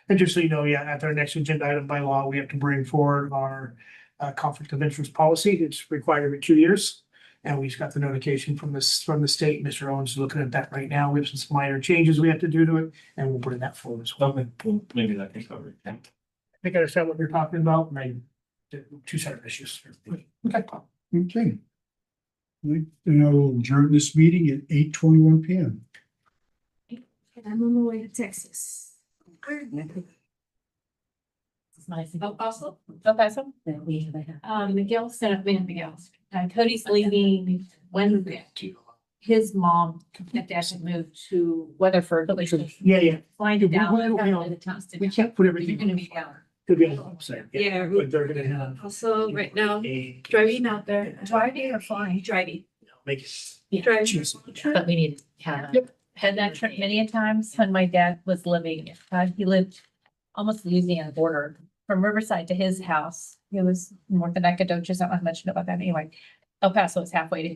And just so you know, yeah, at our next agenda item by law, we have to bring forward our conflict of interest policy. It's required every 2 years. And we just got the notification from the state. Mr. Owens is looking at that right now. We have some minor changes we have to do to it, and we'll bring that forward as well. okay, well, maybe that can cover it. I think I understand what you're talking about, and I did two separate issues. Okay. Okay. And I will adjourn this meeting at 8:21 PM. I'm on my way to Texas. It's my Oh, also, El Paso, that we have a Miguel sent up, Miguel. Cody's leaving Wednesday. His mom and dad had moved to Weatherford. Yeah. Flying We- down. we- we- to the towns to- We can't put You're everything. gonna be down. To be on the website. Yeah. But they're gonna have. Also, right now, a- driving out there. Driving or flying? Driving. Make it. Yeah. Driving. Choose. But we need to have. Yep. Had that trip many a times when my dad was living, he lived almost the Louisiana border, from Riverside to his house. It was north of Nacogdoches, I don't know how much you know about that anyway. El Paso is halfway to